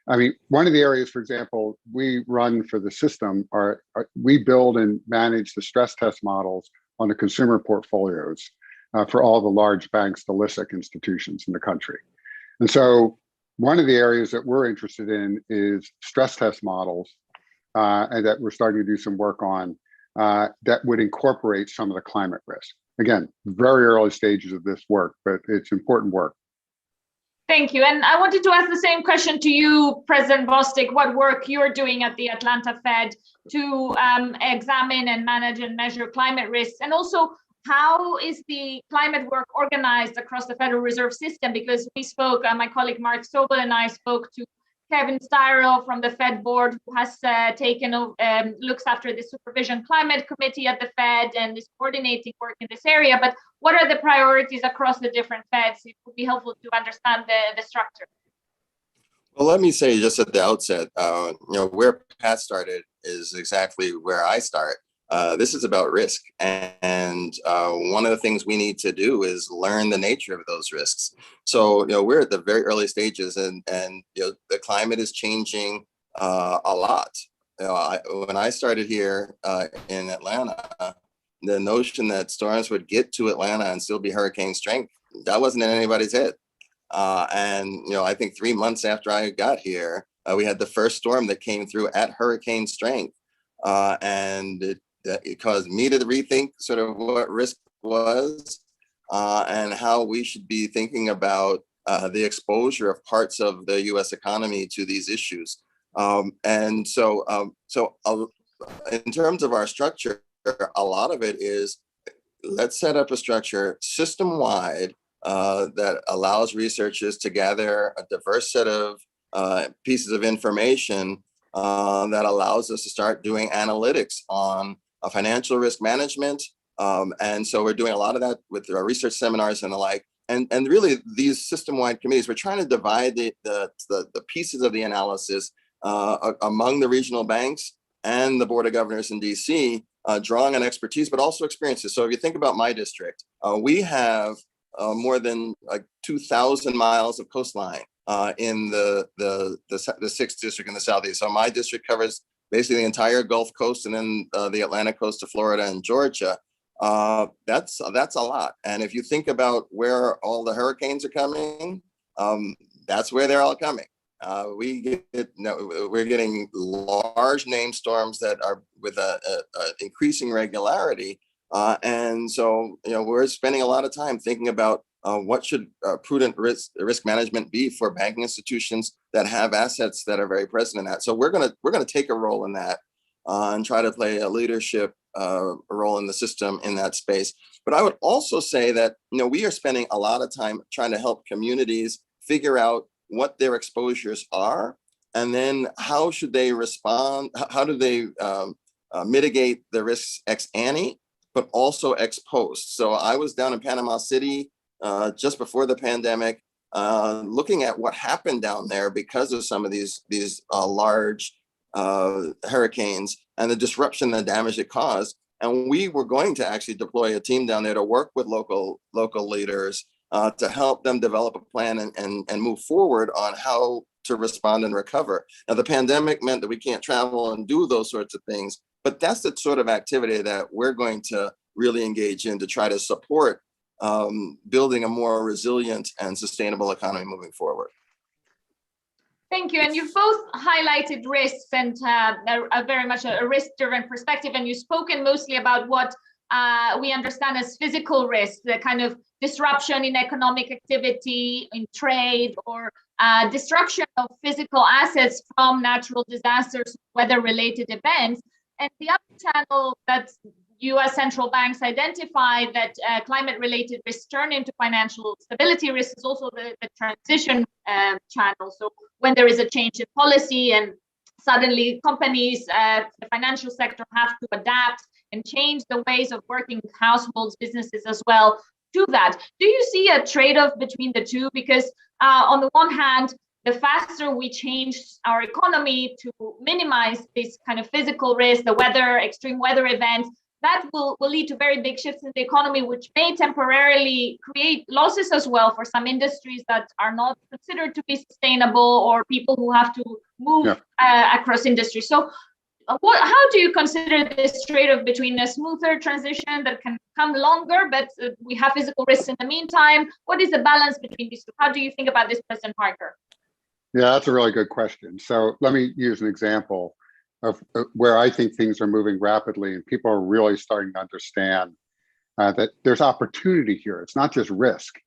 I mean, one of the areas, for example, we run for the system we build and manage the stress test models on the consumer portfolios for all the large banks, the LISIC institutions in the country. And so one of the areas that we're interested in is stress test models, and that we're starting to do some work on that would incorporate some of the climate risk. Again, very early stages of this work, but it's important work.
Thank you. And I wanted to ask the same question to you, President Bostic, what work you're doing at the Atlanta Fed to examine and manage and measure climate risks, and also how is the climate work organized across the Federal Reserve System? Because we spoke, my colleague Mark Sobel and I spoke to Kevin Styrell from the Fed board, who has looks after the Supervision Climate Committee at the Fed and is coordinating work in this area. But what are the priorities across the different Feds? It would be helpful to understand the structure.
Well, let me say just at the outset, where Pat started is exactly where I start. This is about risk. And one of the things we need to do is learn the nature of those risks. So, we're at the very early stages and the climate is changing a lot. When I started here in Atlanta, the notion that storms would get to Atlanta and still be hurricane strength, that wasn't in anybody's head. I think 3 months after I got here, we had the first storm that came through at hurricane strength. And it caused me to rethink sort of what risk was. and how we should be thinking about the exposure of parts of the U.S. economy to these issues. In terms of our structure, a lot of it is, let's set up a structure system-wide that allows researchers to gather a diverse set of pieces of information that allows us to start doing analytics on financial risk management. And so we're doing a lot of that with our research seminars and the like. And really, these system-wide committees, we're trying to divide the pieces of the analysis among the regional banks and the Board of Governors in DC, drawing on expertise, but also experiences. So if you think about my district, we have more than 2,000 miles of coastline in the 6th district in the Southeast. So my district covers basically the entire Gulf Coast and then the Atlantic coast of Florida and Georgia. That's a lot. And if you think about where all the hurricanes are coming, that's where they're all coming. We're getting large name storms that are with a increasing regularity. And so, we're spending a lot of time thinking about what should prudent risk management be for banking institutions that have assets that are very present in that. So we're gonna take a role in that and try to play a leadership role in the system in that space. But I would also say that we are spending a lot of time trying to help communities figure out what their exposures are, and then how should they respond? How do they mitigate the risks ex ante, but also ex post? So I was down in Panama City just before the pandemic, looking at what happened down there because of some of these large hurricanes and the disruption, the damage it caused. And we were going to actually deploy a team down there to work with local leaders to help them develop a plan and move forward on how to respond and recover. Now, the pandemic meant that we can't travel and do those sorts of things, but that's the sort of activity that we're going to really engage in to try to support building a more resilient and sustainable economy moving forward.
Thank you. And you've both highlighted risks and a very much a risk-driven perspective. And you've spoken mostly about what we understand as physical risk, the kind of disruption in economic activity, in trade, or destruction of physical assets from natural disasters, weather-related events. And the other channel that US central banks identified that climate-related risks turn into financial stability risks is also the transition channel. So when there is a change in policy and suddenly companies, the financial sector have to adapt and change the ways of working, households, businesses as well to that. Do you see a trade-off between the two? Because on the one hand, the faster we change our economy to minimize this kind of physical risk, the weather, extreme weather events, that will lead to very big shifts in the economy, which may temporarily create losses as well for some industries that are not considered to be sustainable, or people who have to move across industries. So how do you consider this trade-off between a smoother transition that can come longer, but we have physical risks in the meantime? What is the balance between these two? How do you think about this, President Harker?
Yeah, that's a really good question. So let me use an example of where I think things are moving rapidly and people are really starting to understand that there's opportunity here. It's not just risk,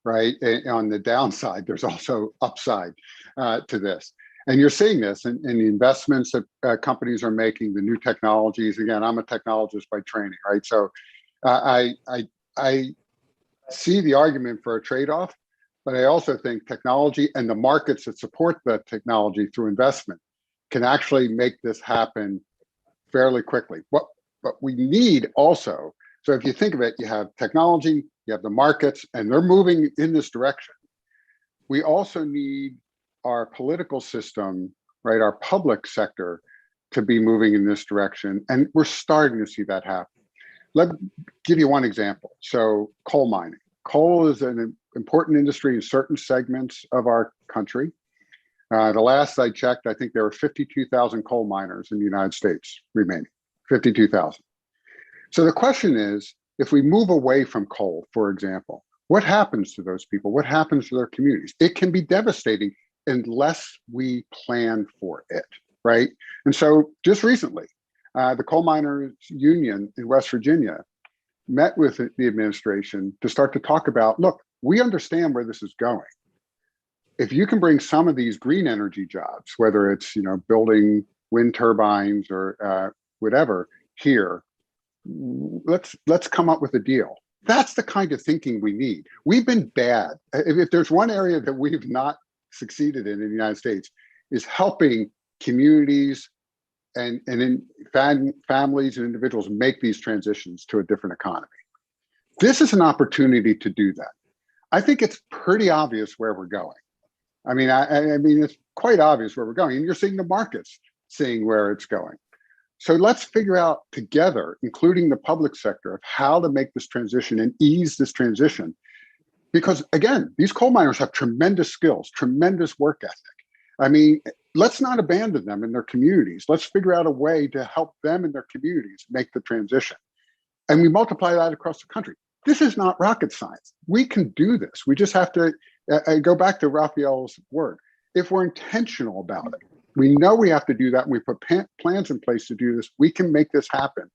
right? And on the downside, there's also upside to this. And you're seeing this in the investments that companies are making, the new technologies. Again, I'm a technologist by training, right? So I see the argument for a trade-off, but I also think technology and the markets that support the technology through investment can actually make this happen fairly quickly. But we need also, so if you think of it, you have technology, you have the markets, and they're moving in this direction. We also need our political system, right, our public sector to be moving in this direction. And we're starting to see that happen. Let me give you one example. So coal mining. Coal is an important industry in certain segments of our country. The last I checked, I think there were 52,000 coal miners in the United States remaining, 52,000. So the question is, if we move away from coal, for example, what happens to those people? What happens to their communities? It can be devastating unless we plan for it, right? And so just recently, the Coal Miners Union in West Virginia met with the administration to start to talk about, look, we understand where this is going. If you can bring some of these green energy jobs, whether it's building wind turbines or whatever here, let's come up with a deal. That's the kind of thinking we need. We've been bad. If there's one area that we've not succeeded in the United States, is helping communities and in families and individuals make these transitions to a different economy. This is an opportunity to do that. I think it's pretty obvious where we're going. I mean, it's quite obvious where we're going, and you're seeing the markets seeing where it's going. So let's figure out together, including the public sector, of how to make this transition and ease this transition. Because again, these coal miners have tremendous skills, tremendous work ethic. I mean, let's not abandon them in their communities. Let's figure out a way to help them in their communities make the transition. And we multiply that across the country. This is not rocket science. We can do this. We just have to go back to Raphael's word. If we're intentional about it, we know we have to do that. And we put plans in place to do this. We can make this happen.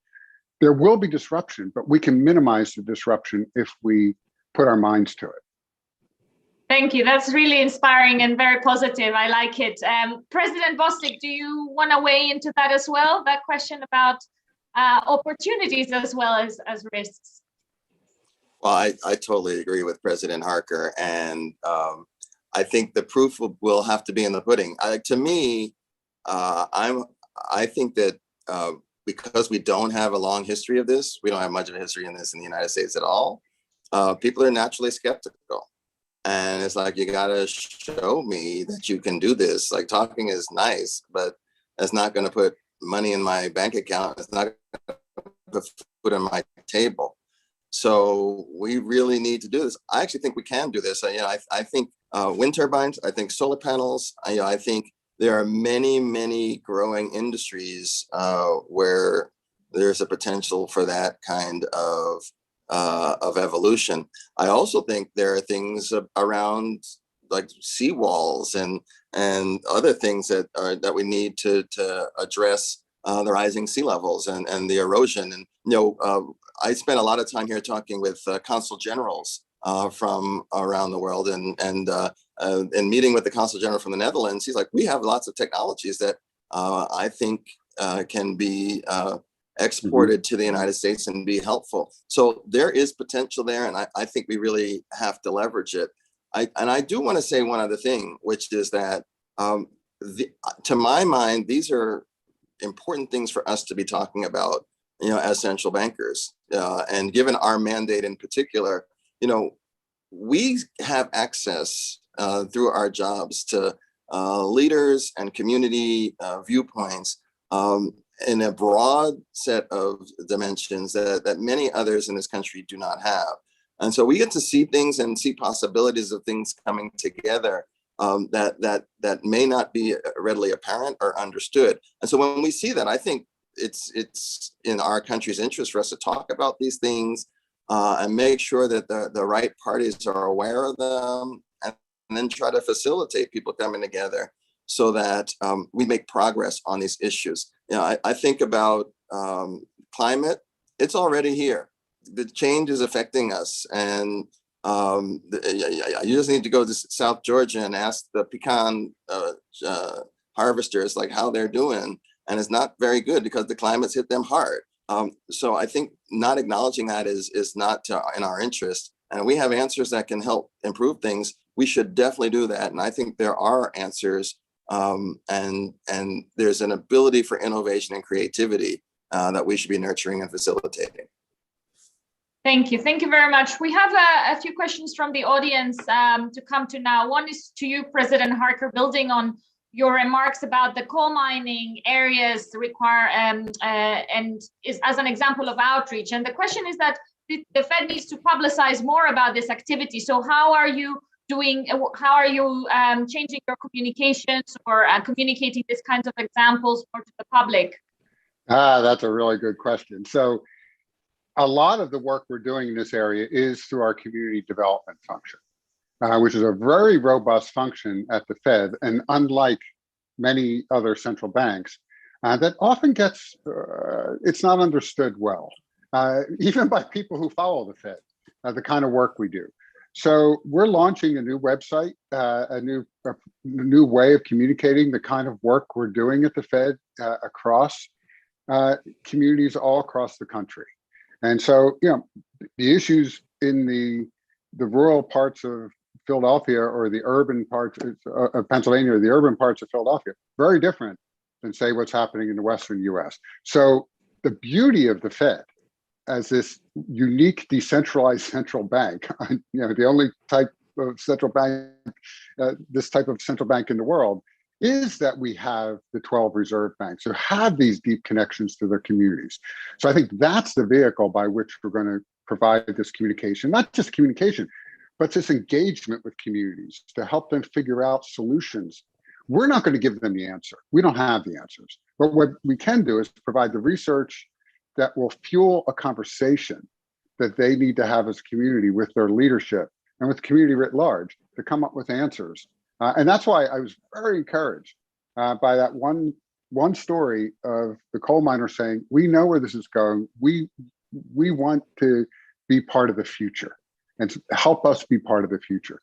There will be disruption, but we can minimize the disruption if we put our minds to it.
Thank you. That's really inspiring and very positive. I like it. President Bostic, do you want to weigh into that as well? That question about opportunities as well as risks.
Well, I totally agree with President Harker, and I think the proof will have to be in the pudding. To me, I think that because we don't have a long history of this, we don't have much of a history in this in the United States at all. People are naturally skeptical, and it's like, you gotta show me that you can do this. Like, talking is nice, but that's not going to put money in my bank account. It's not going to put food on my table. So we really need to do this. I actually think we can do this. I think wind turbines, I think solar panels, I think there are many, many growing industries where there's a potential for that kind of evolution. I also think there are things around like seawalls and other things that we need to address the rising sea levels and the erosion. And I spent a lot of time here talking with consul generals from around the world, and meeting with the consul general from the Netherlands. He's like, we have lots of technologies that I think can be exported to the United States and be helpful. So there is potential there, and I think we really have to leverage it. I do want to say one other thing, which is that to my mind, these are important things for us to be talking about, as central bankers. And given our mandate in particular, we have access through our jobs to leaders and community viewpoints in a broad set of dimensions that many others in this country do not have. And so we get to see things and see possibilities of things coming together that may not be readily apparent or understood. And so when we see that, I think it's in our country's interest for us to talk about these things and make sure that the right parties are aware of them, and then try to facilitate people coming together so that we make progress on these issues. I think about climate. It's already here. The change is affecting us, and you just need to go to South Georgia and ask the pecan harvesters like how they're doing, and it's not very good because the climate's hit them hard. So I think not acknowledging that is not in our interest, and we have answers that can help improve things. We should definitely do that, and I think there are answers, and there's an ability for innovation and creativity that we should be nurturing and facilitating.
Thank you. Thank you very much. We have a few questions from the audience to come to now. One is to you, President Harker, building on your remarks about the coal mining areas require and is as an example of outreach. And the question is that the Fed needs to publicize more about this activity. So how are you doing? How are you changing your communications or communicating these kinds of examples more to the public?
That's a really good question. So a lot of the work we're doing in this area is through our community development function, which is a very robust function at the Fed, and unlike many other central banks, that often gets, it's not understood well. even by people who follow the Fed, the kind of work we do. So we're launching a new website, a new way of communicating the kind of work we're doing at the Fed across communities all across the country. And so, you know, the issues in the rural parts of Philadelphia or the urban parts of Pennsylvania or the urban parts of Philadelphia, very different than say what's happening in the Western US. So the beauty of the Fed as this unique decentralized central bank, you know, the only type of central bank, this type of central bank in the world, is that we have the 12 reserve banks who have these deep connections to their communities. So I think that's the vehicle by which we're going to provide this communication, not just communication, but this engagement with communities to help them figure out solutions. We're not going to give them the answer. We don't have the answers. But what we can do is provide the research that will fuel a conversation that they need to have as a community with their leadership and with the community writ large to come up with answers. And that's why I was very encouraged by that one story of the coal miner saying, we know where this is going. We want to be part of the future and to help us be part of the future.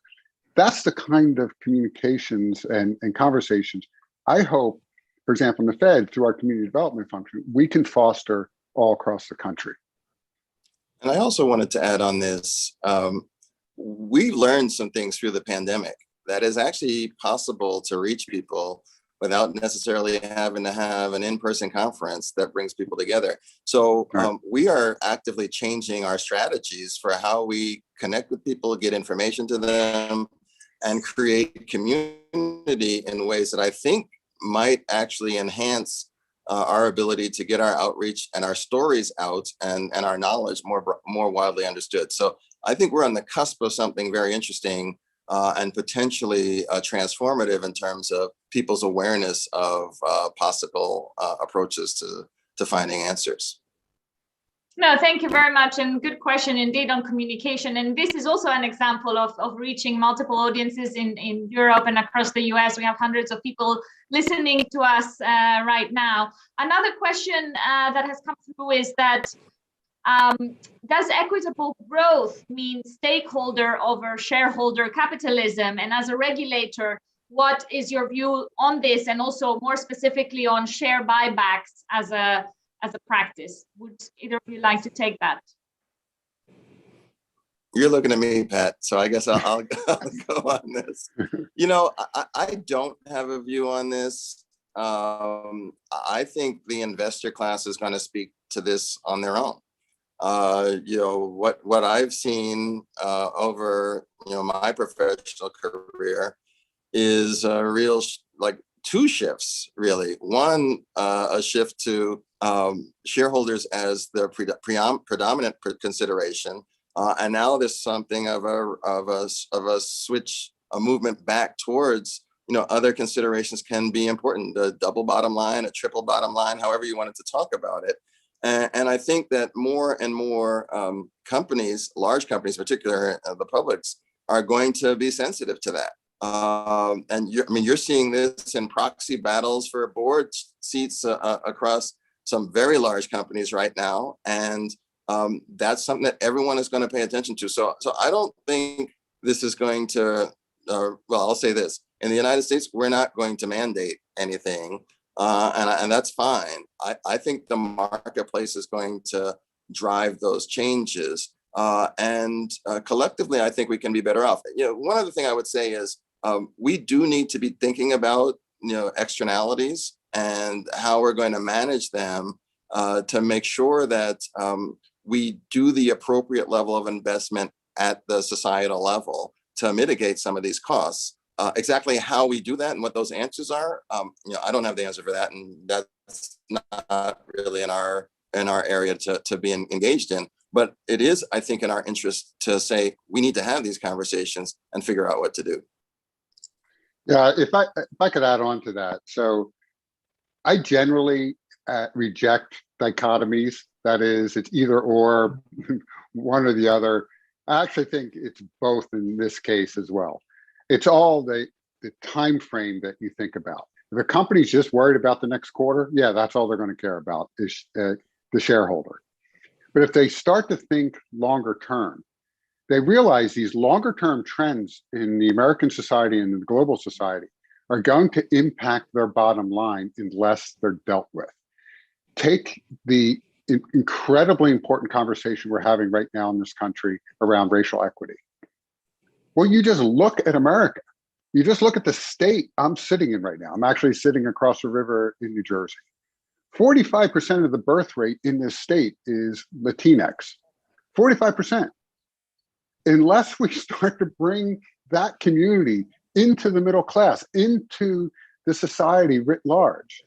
That's the kind of communications and conversations I hope, for example, in the Fed, through our community development function, we can foster all across the country.
And I also wanted to add on this, we learned some things through the pandemic that is actually possible to reach people without necessarily having to have an in-person conference that brings people together. So we are actively changing our strategies for how we connect with people, get information to them, and create community in ways that I think might actually enhance our ability to get our outreach and our stories out and our knowledge more widely understood. So I think we're on the cusp of something very interesting and potentially transformative in terms of people's awareness of possible approaches to finding answers.
No, thank you very much. And good question indeed on communication. And this is also an example of reaching multiple audiences in Europe and across the US. We have hundreds of people listening to us right now. Another question that has come through is that does equitable growth mean stakeholder over shareholder capitalism? And as a regulator, what is your view on this? And also more specifically on share buybacks as a practice? Would either of you like to take that?
You're looking at me, Pat, so I guess I'll go on this. You know, I don't have a view on this. I think the investor class is going to speak to this on their own. You know, what I've seen over, you know, my professional career is a real like two shifts, really. One, a shift to shareholders as the predominant consideration, and now there's something of a switch, a movement back towards, you know, other considerations can be important. A double bottom line, a triple bottom line, however you wanted to talk about it. And I think that more and more companies, large companies, particularly the publics, are going to be sensitive to that. And you're seeing this in proxy battles for board seats across some very large companies right now, and that's something that everyone is going to pay attention to. So I don't think this is going to. Well, I'll say this: in the United States, we're not going to mandate anything, and that's fine. I think the marketplace is going to drive those changes, and collectively, I think we can be better off. You know, one other thing I would say is we do need to be thinking about, you know, externalities and how we're going to manage them to make sure that we do the appropriate level of investment at the societal level to mitigate some of these costs. Exactly how we do that and what those answers are, you know, I don't have the answer for that, and that's not really in our area to be engaged in. But it is, I think, in our interest to say we need to have these conversations and figure out what to do.
Yeah, if I could add on to that. So I generally reject dichotomies. That is, it's either or, one or the other. I actually think it's both in this case as well. It's all the time frame that you think about. If a company's just worried about the next quarter, yeah, that's all they're going to care about is the shareholder. But if they start to think longer term, they realize these longer term trends in the American society and the global society are going to impact their bottom line unless they're dealt with. Take the incredibly important conversation we're having right now in this country around racial equity. Well, you just look at America. You just look at the state I'm sitting in right now. I'm actually sitting across the river in New Jersey. 45% of the birth rate in this state is Latinx. 45%. Unless we start to bring that community into the middle class, into the society writ large,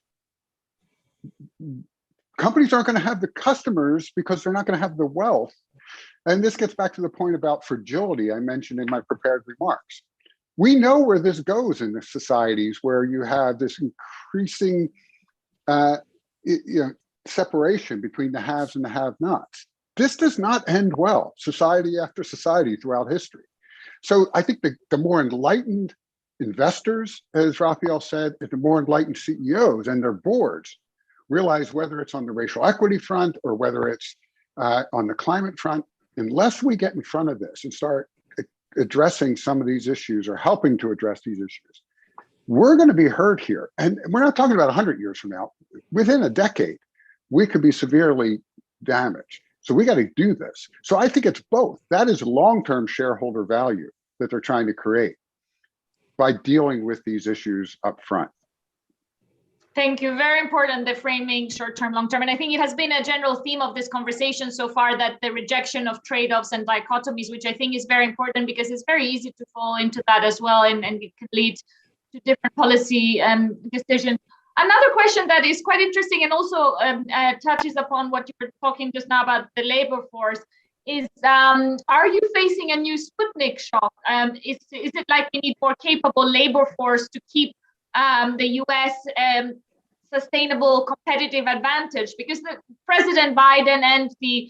companies aren't going to have the customers because they're not going to have the wealth. And this gets back to the point about fragility I mentioned in my prepared remarks. We know where this goes in the societies where you have this increasing separation between the haves and the have-nots. This does not end well, society after society throughout history. So I think the more enlightened investors, as Raphael said, and the more enlightened CEOs and their boards realize, whether it's on the racial equity front or whether it's on the climate front, unless we get in front of this and start addressing some of these issues or helping to address these issues, we're going to be hurt here. And we're not talking about 100 years from now. Within a decade, we could be severely damaged. So we got to do this. So I think it's both. That is long-term shareholder value that they're trying to create by dealing with these issues up front.
Thank you. Very important, the framing short-term, long-term. And I think it has been a general theme of this conversation so far, that the rejection of trade-offs and dichotomies, which I think is very important because it's very easy to fall into that as well, and it can lead to different policy decisions. Another question that is quite interesting and also touches upon what you were talking just now about the labor force is, are you facing a new Sputnik shock? Is it like we need more capable labor force to keep the US sustainable competitive advantage? Because the President Biden and the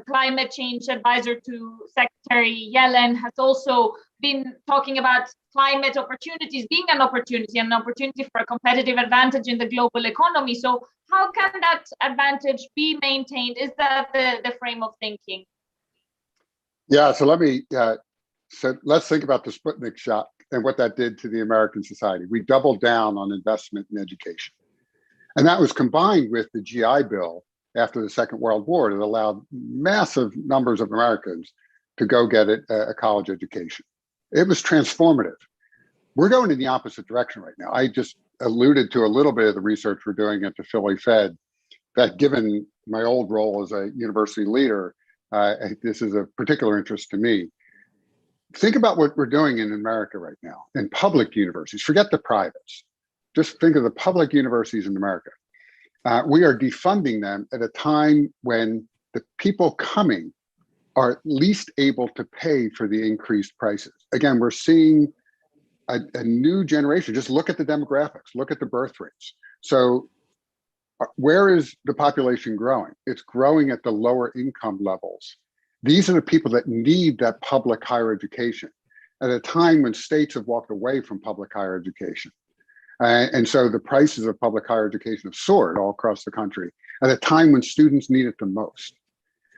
climate change advisor to Secretary Yellen has also been talking about climate opportunities being an opportunity for a competitive advantage in the global economy. So how can that advantage be maintained? Is that the frame of thinking?
Yeah, so let's think about the Sputnik shock and what that did to the American society. We doubled down on investment in education. And that was combined with the GI Bill after the Second World War that allowed massive numbers of Americans to go get a college education. It was transformative. We're going in the opposite direction right now. I just alluded to a little bit of the research we're doing at the Philly Fed, that given my old role as a university leader, this is a particular interest to me. Think about what we're doing in America right now in public universities. Forget the privates. Just think of the public universities in America. We are defunding them at a time when the people coming are least able to pay for the increased prices. Again, we're seeing a new generation. Just look at the demographics, look at the birth rates. So where is the population growing? It's growing at the lower income levels. These are the people that need that public higher education at a time when states have walked away from public higher education. And so the prices of public higher education have soared all across the country at a time when students need it the most.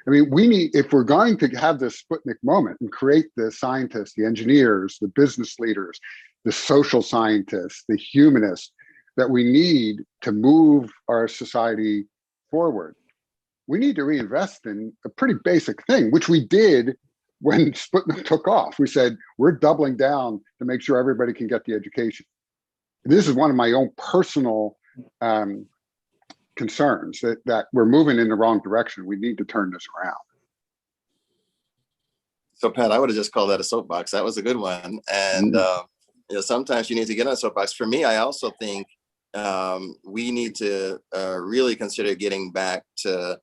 I mean, if we're going to have this Sputnik moment and create the scientists, the engineers, the business leaders, the social scientists, the humanists that we need to move our society forward, we need to reinvest in a pretty basic thing, which we did when Sputnik took off. We said, we're doubling down to make sure everybody can get the education. This is one of my own personal concerns that we're moving in the wrong direction. We need to turn this around.
So Pat, I would have just called that a soapbox. That was a good one. And sometimes you need to get on a soapbox. For me, I also think we need to really consider getting back to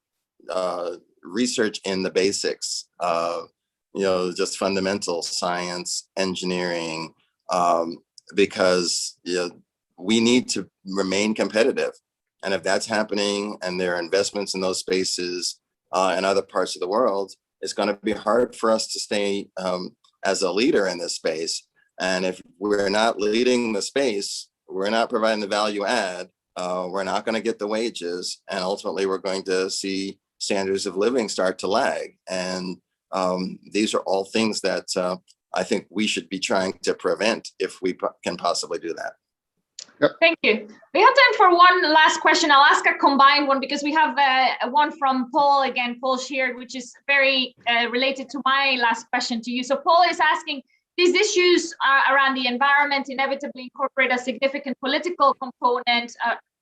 research in the basics, just fundamental science, engineering, because we need to remain competitive. And if that's happening and there are investments in those spaces in other parts of the world, it's going to be hard for us to stay as a leader in this space. And if we're not leading the space, we're not providing the value add, we're not going to get the wages. And ultimately, we're going to see standards of living start to lag. And these are all things that I think we should be trying to prevent if we can possibly do that.
Yep.
Thank you. We have time for one last question. I'll ask a combined one because we have one from Paul again, Paul Sheard, which is very related to my last question to you. So Paul is asking, these issues around the environment inevitably incorporate a significant political component,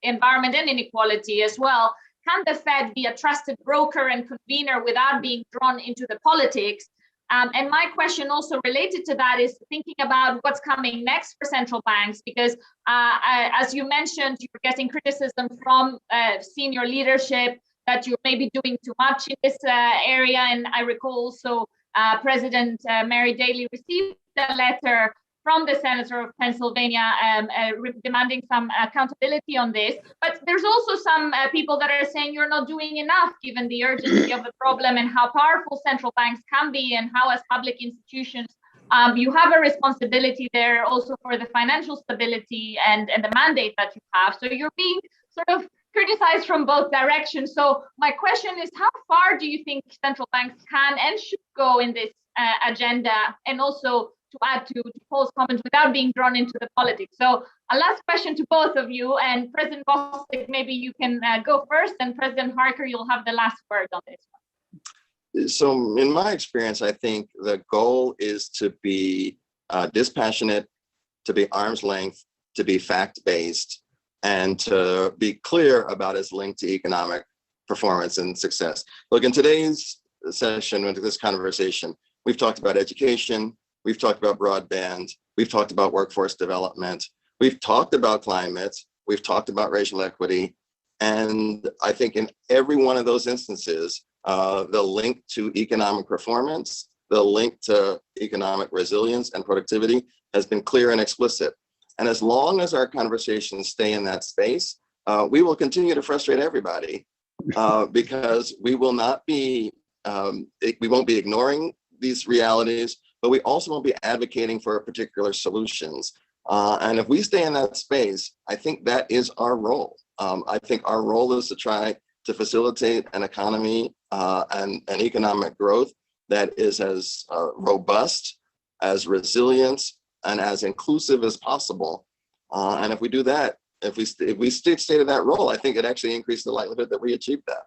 environment and inequality as well. Can the Fed be a trusted broker and convener without being drawn into the politics? And my question also related to that is thinking about what's coming next for central banks, because as you mentioned, you're getting criticism from senior leadership that you're maybe doing too much in this area. And I recall also President Mary Daly received a letter from the senator of Pennsylvania demanding some accountability on this. But there's also some people that are saying you're not doing enough given the urgency of the problem and how powerful central banks can be, and how as public institutions you have a responsibility there also for the financial stability and the mandate that you have. So you're being sort of criticized from both directions. So my question is, how far do you think central banks can and should go in this agenda, and also to add to Paul's comments, without being drawn into the politics? So a last question to both of you, and President Bostic, maybe you can go first, and President Harker, you'll have the last word on this one.
So in my experience, I think the goal is to be dispassionate, to be arm's length, to be fact-based, and to be clear about its link to economic performance and success. Look, in today's session, into this conversation, we've talked about education, we've talked about broadband, we've talked about workforce development, we've talked about climate, we've talked about racial equity. And I think in every one of those instances, the link to economic performance, the link to economic resilience and productivity has been clear and explicit. And as long as our conversations stay in that space, we will continue to frustrate everybody because we will not be, we won't be ignoring these realities, but we also won't be advocating for particular solutions. And if we stay in that space, I think that is our role. I think our role is to try to facilitate an economy and an economic growth that is as robust, as resilient, and as inclusive as possible. And if we do that, if we stay to that role, I think it actually increases the likelihood that we achieve that.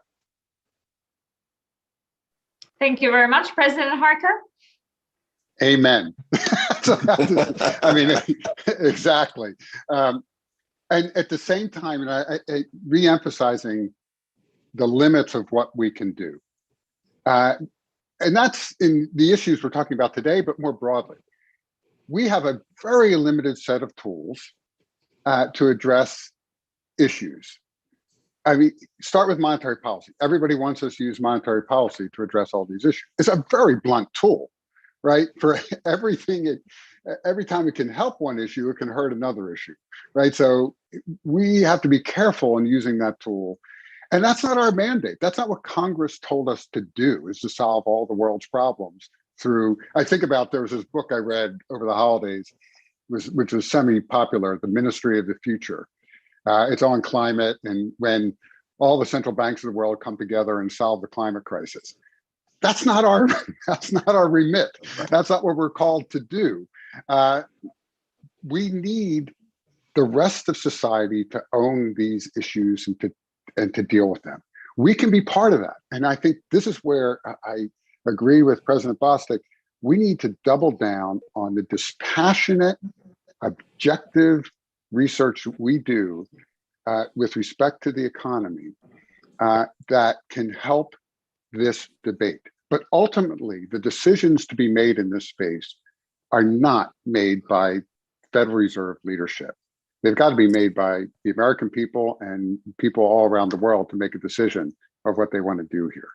Thank you very much, President Harker.
Amen. I mean, exactly. And at the same time, and I re-emphasizing the limits of what we can do. And that's in the issues we're talking about today, but more broadly. We have a very limited set of tools to address issues. I mean, start with monetary policy. Everybody wants us to use monetary policy to address all these issues. It's a very blunt tool, right? For everything, every time it can help one issue, it can hurt another issue, right? So we have to be careful in using that tool. And that's not our mandate. That's not what Congress told us to do, is to solve all the world's problems through, I think about, there was this book I read over the holidays, which was semi-popular, The Ministry of the Future. It's on climate and when all the central banks of the world come together and solve the climate crisis. That's not our remit. That's not what we're called to do. We need the rest of society to own these issues and to deal with them. We can be part of that. And I think this is where I agree with President Bostic. We need to double down on the dispassionate, objective research we do with respect to the economy that can help this debate. But ultimately, the decisions to be made in this space are not made by Federal Reserve leadership. They've got to be made by the American people and people all around the world to make a decision of what they want to do here.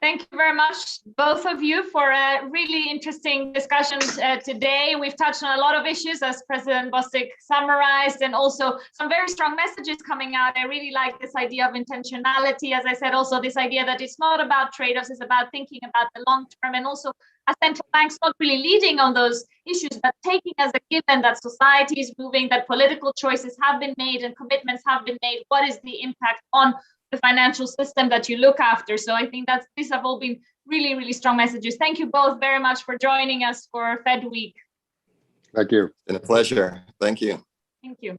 Thank you very much, both of you, for a really interesting discussion today. We've touched on a lot of issues, as President Bostic summarized, and also some very strong messages coming out. I really like this idea of intentionality. As I said, also this idea that it's not about trade-offs, it's about thinking about the long term, and also as central banks not really leading on those issues, but taking as a given that society is moving, that political choices have been made and commitments have been made. What is the impact on the financial system that you look after. So I think these have all been really, really strong messages. Thank you both very much for joining us for Fed Week.
Thank you.
It's been a pleasure. Thank you.
Thank you.